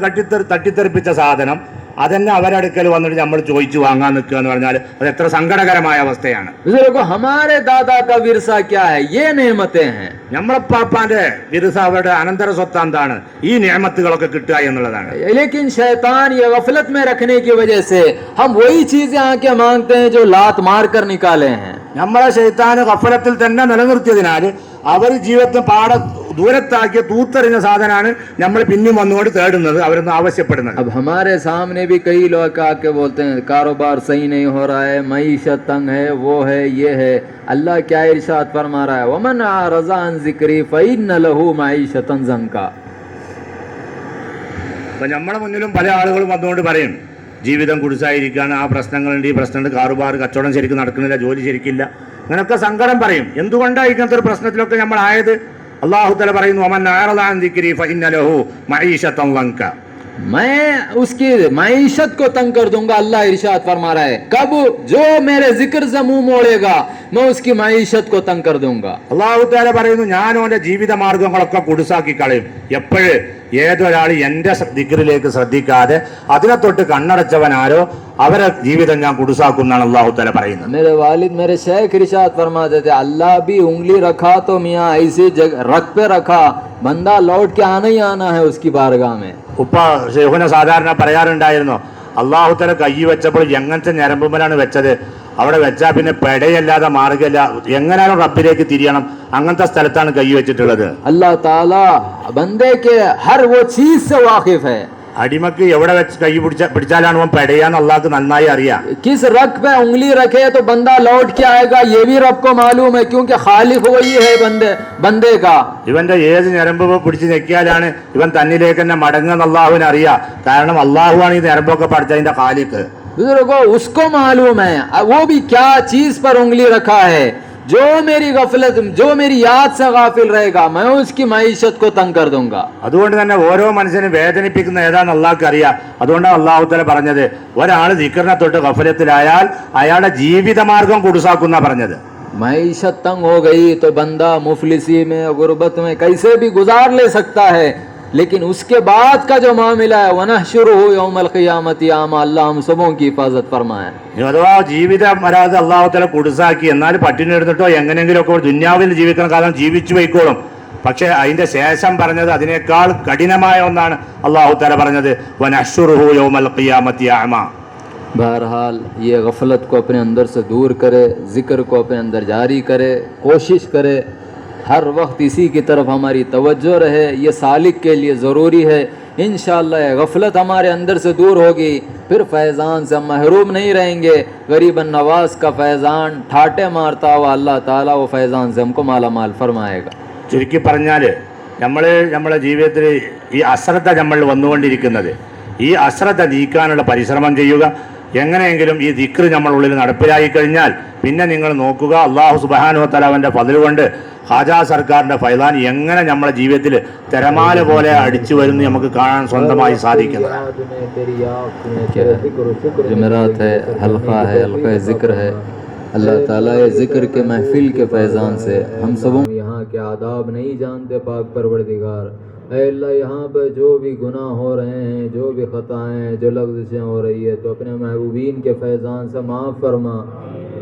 തട്ടിത്തെറിപ്പിച്ച സാധനം അതന്നെ അവരടുക്കൽ വന്നിട്ട് നമ്മൾ ചോദിച്ചു വാങ്ങാൻ നിൽക്കുക എന്ന് പറഞ്ഞാൽ അത് എത്ര സങ്കടകരമായ അവസ്ഥയാണ്. बुजुर्गो, हमारे दादा का विरसा क्या है? ये नेमतें हैं। നമ്മളെ പാപ്പാന്റെ വിരസ അവരുടെ അനന്തര സ്വത്ത് എന്താണ്? ഈ നിയമത്തുകളൊക്കെ കിട്ടുക എന്നുള്ളതാണ്. लेकिन शैतान ये गफलत में रखने की वजह से हम वही चीजें आके मांगते हैं जो लात मार कर निकाले हैं। നമ്മളെ ശൈത്താന് ഗഫലത്തിൽ തന്നെ നിലനിർത്തിയതിനാൽ അവർ ജീവിതത്തെ പാടെ ദൂരത്താക്കിയ തൂത്തെറിഞ്ഞ സാധനമാണ് നമ്മൾ പിന്നെയും വന്നുകൊണ്ട് തേടുന്നത്, അവരൊന്ന് ആവശ്യപ്പെടുന്നത്. अब हमारे सामने भी कई लोग आके बोलते हैं कारोबार सही नहीं हो रहा है, मईशत तंग है, वो है, ये है। अल्लाह क्या इरशाद फरमा रहा है? वमन आरज़ा अन ज़िक्री फ़इन्न लहू मईशतन ज़ंका। അപ്പൊ നമ്മുടെ മുന്നിലും പല ആളുകളും വന്നുകൊണ്ട് പറയും ജീവിതം കുടിസായിരിക്കുകയാണ്, ആ പ്രശ്നങ്ങളുണ്ട്, ഈ പ്രശ്നമുണ്ട്, കാറുബാർ കച്ചവടം ശരിക്കും നടക്കുന്നില്ല, ജോലി ശരിക്കില്ല, അങ്ങനെയൊക്കെ സങ്കടം പറയും. എന്തുകൊണ്ടാണ് ഇങ്ങനത്തെ ഒരു പ്രശ്നത്തിലൊക്കെ നമ്മൾ ആയത്? അല്ലാഹു തആല പറയുന്നു വമൻ അഅറദ അൻ ദിക്രി ഫഇന്ന ലഹു മഈശതൻ ലൻക, मैं उसकी मईशत को तंग कर दूंगा। अल्लाह इरशाद फरमा रहा है, कब? जो मेरे जिक्र से मुंह मोड़ेगा मैं उसकी मईशत को तंग कर दूंगा। അല്ലാഹു തആല പറയുന്നു ഞാൻ അവന്റെ ജീവിത മാർഗങ്ങളൊക്കെ കുടുസാക്കി കളയും. എപ്പോഴും ഏതൊരാൾ എന്റെ ദിക്റിലേക്ക് ശ്രദ്ധിക്കാതെ അതിനെ തൊട്ട് കണ്ണടച്ചവനാരോ അവരെ ജീവിതം ഞാൻ കുടുസാക്കുന്നാണ് അല്ലാഹു തആല പറയുന്നത്. मेरे वालिद मेरे शेख इरशाद फरमाते थे, अल्लाह भी उंगली रखा तो मियाँ ऐसी जगह रख पे रखा, बंदा लौट के आना ही आना है उसकी बारगाह में। ഉപ്പ ഷെയ്ഖുന സാധാരണ പറയാറുണ്ടായിരുന്നു, അല്ലാഹു തആല കൈ വെച്ചപ്പോൾ എങ്ങനത്തെ ഞരമ്പുമലാണ് വെച്ചത്, അവിടെ വെച്ചാൽ പിന്നെ പെടയല്ലാതെ മാർഗമില്ല, എങ്ങനെയാലും റബ്ബിലേക്ക് തിരിയണം, അങ്ങനത്തെ സ്ഥലത്താണ് കൈ വെച്ചിട്ടുള്ളത്. अल्लाह ताला बंदे के हर वो चीज से वाकिफ है। അടിമക്ക് എവിടെ വെച്ച് കൈ പിടിച്ചാലാണ് അവൻ പെടയാന്ന് അള്ളാഹ്ക്ക് നന്നായി അറിയാം. किस रग पे उंगली रखे तो बंदा लौट के आएगा, ये भी रब को मालूम है, क्योंकि खालिक वही है बंदे का। ഇവന്റെ ഏത് ഞരമ്പ് പിടിച്ച് ഞെക്കിയാലാണ് ഇവൻ തന്നിലേക്ക് തന്നെ മടങ്ങുന്ന അള്ളാഹുവിന് അറിയാം. കാരണം അള്ളാഹുവാണ് ഈ ഞരമ്പൊക്കെ പഠിച്ചതിന്റെ ഖാലിഖ്. बुजुर्गो, उसको मालूम है वो भी क्या चीज पर उंगली रखा है। जो मेरी गफलत, जो मेरी याद से गाफिल रहेगा मैं उसकी मईशत को तंग कर दूंगा। അതുകൊണ്ട് തന്നെ ഓരോ മനുഷ്യനെ വേദനിപ്പിക്കുന്ന ഏതാന്ന് അള്ളാഹ്ക്ക് അറിയാം. അതുകൊണ്ടാണ് അള്ളാഹു തആല പറഞ്ഞത് ഒരാൾ ദിക്റിനെ തൊട്ട് ഗഫലത്തിലായാൽ അയാളുടെ ജീവിതമാർഗം കുടുസാക്കുന്ന പറഞ്ഞത്. मईशत तंग हो गई तो बंदा मुफलिसी में, गुर्बत में कैसे भी गुजार ले सकता है, लेकिन उसके बाद का जो मामला है वनहशुरुहु यौमल ഖിയാമത്തി आमा, अल्लाह हम सबों की हिफाजत फरमाए। അഥവാ ജീവിതം വരാതെ അള്ളാഹു തആല കുടുസാക്കി, എന്നാൽ പട്ടിണി എടുത്തിട്ടോ എങ്ങനെയെങ്കിലുമൊക്കെ ദുന്യാവിൽ ജീവിക്കുന്ന കാലം ജീവിച്ചു പോയിക്കോളും. പക്ഷെ അതിന്റെ ശേഷം പറഞ്ഞത് അതിനേക്കാൾ കഠിനമായ ഒന്നാണ് അള്ളാഹു തആല പറഞ്ഞത് വനഹ്ശുറുഹു യൗമൽ ഖിയാമത്തി അഅമ. बहरहाल ये गफ़लत को अपने अंदर से दूर करे, ज़िक्र को अपने अंदर जारी करे, कोशिश करे, हर वक्त इसी की तरफ हमारी तवज्जो रहे। ये सालिक के लिए ज़रूरी है। इंशाअल्लाह ये गफ़लत हमारे अंदर से दूर होगी, फिर फैज़ान से हम महरूम नहीं रहेंगे। गरीबन नवाज़ का फैज़ान ठाटे मारता हुआ अल्लाह ताला वो फैज़ान से हमको माला माल फरमाएगा। ചുരുക്കി പറഞ്ഞാൽ നമ്മളെ ജീവിതത്തിൽ ഈ അശ്രദ്ധ നമ്മളിൽ വന്നുകൊണ്ടിരിക്കുന്നത്, ഈ അശ്രദ്ധ നീക്കാനുള്ള പരിശ്രമം ചെയ്യുക. എങ്ങനെയെങ്കിലും ഈ ദിക്ർ നമ്മളുള്ളിൽ നടപ്പിലായി കഴിഞ്ഞാൽ പിന്നെ നിങ്ങൾ നോക്കുക, അള്ളാഹു സുബ്ഹാനഹു വ തആല അവൻ്റെ ഫദ്ൽ കൊണ്ട് ഖാജാ സർക്കാരിൻ്റെ ഫൈലാൻ എങ്ങനെ നമ്മളെ ജീവിതത്തിൽ തിരമാല പോലെ അടിച്ചു വരുന്നു നമുക്ക് കാണാൻ സ്വന്തമായി സാധിക്കുന്നത്. जुमेरात है, हल्का है, हल्का ज़िक्र है। अल्लाह ताला ये ज़िक्र के महफिल के फैज़ान से हम सबों यहाँ के आदाब नहीं जानते पाक परवरदिगार। ऐ अल्लाह यहाँ पर जो भी गुनाह हो रहे हैं, जो भी ख़ताएँ, जो लग़्ज़िशें हो रही है, तो अपने महबूबीन के फैज़ान से माफ़ फरमा,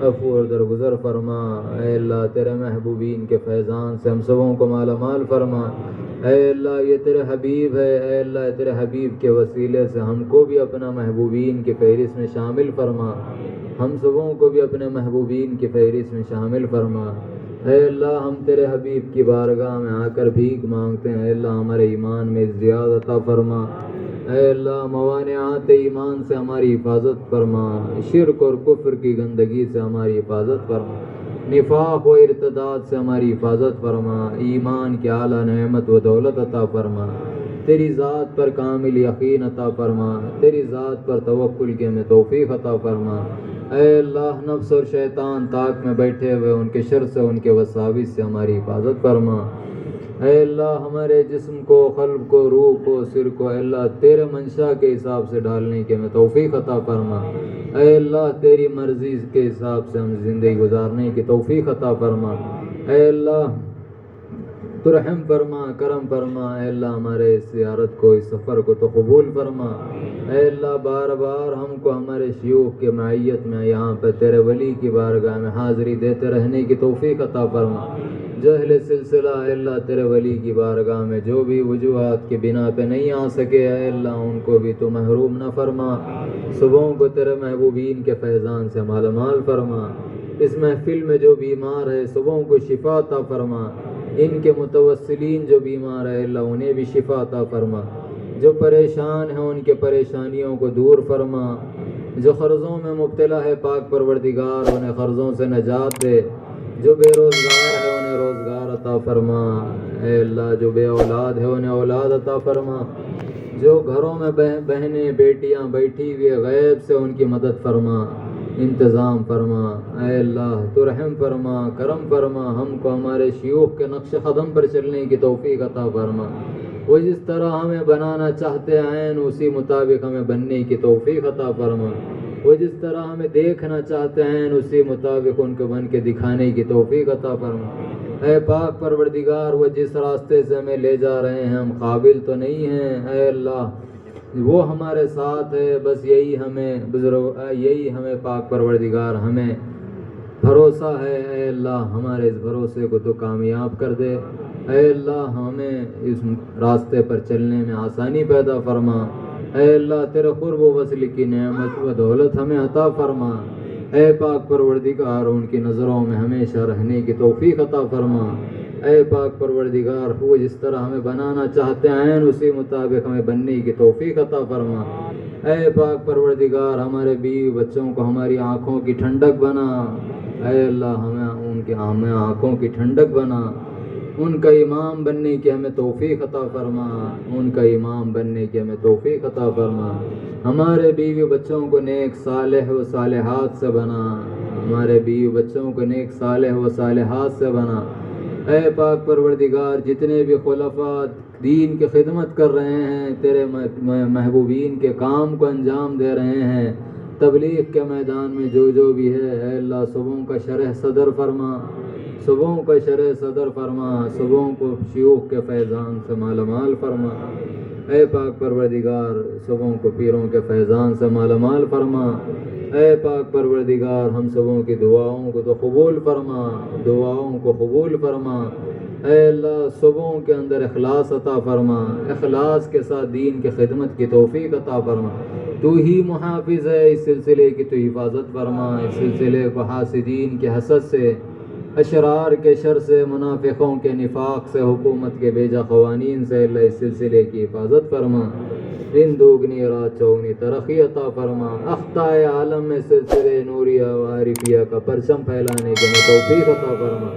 अफ़ू और दरगुज़र फरमा। ऐ अल्लाह तेरे महबूबीन के फैज़ान से हम सबों को माला माल फरमा। ऐ अल्लाह ये तेरे हबीब है, ऐ अल्लाह तेरे हबीब के वसीले से हमको भी अपना महबूबीन की फ़हरिस्त में शामिल फरमा, हम सबों को भी अपने महबूबीन की फ़हरिस्त में शामिल फरमा। ऐ अल्लाह हम तेरे हबीब की बारगाह में आकर भीख मांगते हैं, ऐ अल्लाह हमारे ईमान में ज़ियादत अता फरमा। ऐ अल्लाह मवानिआत ईमान से हमारी हिफाजत फरमा, शिर्क और कुफ्र की गंदगी से हमारी हिफाजत फरमा, निफाक व इर्तिदाद से हमारी हिफाजत फरमा, ईमान की आला नेमत व दौलत अता फरमा, तेरी ज़ात पर कामिल यकीन अता फरमा, तेरी ज़ात पर तवक्कुल के हमें तौफीक अता फरमा। ऐ अल्लाह नफ्स और शैतान ताक में बैठे हुए उनके शर से, उनके वसाविस से हमारी हिफाजत फरमा। ऐ अल्लाह हमारे जिस्म को, क़ल्ब को, रूह को, सिर को अल्लाह तेरे मंशा के हिसाब से डालने के हमें तौफीक अता फरमा। ऐ अल्लाह तेरी मर्ज़ी के हिसाब से हम ज़िंदगी गुजारने की तौफीक अता फरमा। ऐ अल्लाह तो रहम फरमा, करम फरमा। ऐ अल्लाह हमारे इस ज़ियारत को, इस सफ़र को तो कबूल फरमा। ऐ अल्लाह बार बार हमको हमारे शयूख के मायत में यहाँ पर तेरे वली की बारगाह में हाज़िरी देते रहने की तौफीक अता फरमा। जो अहले सिलसिला अल्लाह तेरे वली की बारगाह में जो भी वजूहात की बिना पे नहीं आ सके, अल्लाह उनको भी तो महरूम न फरमा। सुबहों को तेरे महबूबीन के फैज़ान से मालामाल फरमा। इस महफिल में जो बीमार है सुबहों को शिफा अता फरमा। इनके मुतवस्सिलीन जो बीमार है अल्लाह उन्हें भी शिफा अता फरमा। जो परेशान हैं उनके परेशानियों को दूर फरमा। जो क़र्ज़ों में मुब्तला है पाक परवरदिगार उन्हें क़र्ज़ों से नजात दे। जो बेरोज़गार है उन्हें रोज़गार अता फरमा। ऐ अल्लाह जो बे औलाद है उन्हें औलाद अता फरमा। जो घरों में बहनें बेटियां बैठी हुई गैब से उनकी मदद फरमा, इंतज़ाम फरमा। ऐ अल्लाह तो रहम फरमा, करम फरमा। हमको हमारे शयूख के नक्श क़दम पर चलने की तौफ़ीक अता फरमा। वो जिस तरह हमें बनाना चाहते हैं उसी मुताबिक हमें बनने की तौफ़ीक अता फरमा। वो जिस तरह हमें देखना चाहते हैं उसी मुताबिक उनको बन के दिखाने की तौफ़ीक अता फरमा। ऐ पाक परवरदिगार वो जिस रास्ते से हमें ले जा रहे हैं हम काबिल तो नहीं हैं, ऐ अल्लाह वो हमारे साथ है। बस यही हमें पाक परवरदिगार हमें भरोसा है। ऐ अल्लाह हमारे इस भरोसे को तो कामयाब कर दे। ऐ अल्लाह हमें इस रास्ते पर चलने में आसानी पैदा फरमा। ऐ अल्लाह तेरे क़ुर्ब व वस्ल की नेमत व दौलत हमें अता फरमा। ऐ पाक परवरदिगार उनकी नज़रों में हमेशा रहने की तौफ़ीक अता फरमा। ऐ पाक परवरदिगार वो जिस तरह हमें बनाना चाहते हैं उसी मुताबिक हमें बनने की तौफ़ीक अता फरमा। ऐ पाक परवरदिगार हमारे बीवी बच्चों को हमारी आँखों की ठंडक बना। ऐ अल्लाह हमें आँखों की ठंडक बना। उनका इमाम बनने की हमें तौफ़ीक अता फरमा। उनका इमाम बनने की हमें तौफ़ीक अता फरमा। हमारे बीवी बच्चों को नेक सालेह व सालेहात से बना। हमारे बीवी बच्चों को नेक सालेह व सालेहात से बना। ऐ पाक परवरदिगार जितने भी खुलफा दीन की खिदमत कर रहे हैं, तेरे महबूबीन के काम को अंजाम दे रहे हैं, तबलीग के मैदान में जो भी है, ऐ अल्लाह सबों का शरह सदर फरमा। सुबहों का शरह सदर फरमा। सुबहों को शयूख के फैज़ान से मालामाल फरमा। ए पाक परवरदिगार सबों को पीरों के फैज़ान से मालामाल फरमा। ए पाक परवरदिगार हम सबों की दुआओं को तो कबूल फरमा, दुआओं को कबूल फरमा। ए अल्लाह सबों के अंदर इखलास अता फरमा, इखलास के साथ दीन की खिदमत की तौफीक अता फरमा। तू ही मुहाफिज़ है, इस सिलसिले की तो हिफाजत फरमा। इस सिलसिले को हासिदीन के हसद से, अशरार के शर से, मुनाफिकों के निफाक से, हुकूमत के बेजा क़वानीन से अल्लाह इस सिलसिले की हिफाजत फरमा। दिन दोगुनी रात चौगनी तरक्की अता फरमा। अख्ताए आलम में सिलसिले नूरिया व आरिफिया का परचम फैलाने के लिए तौफीक अता फरमा।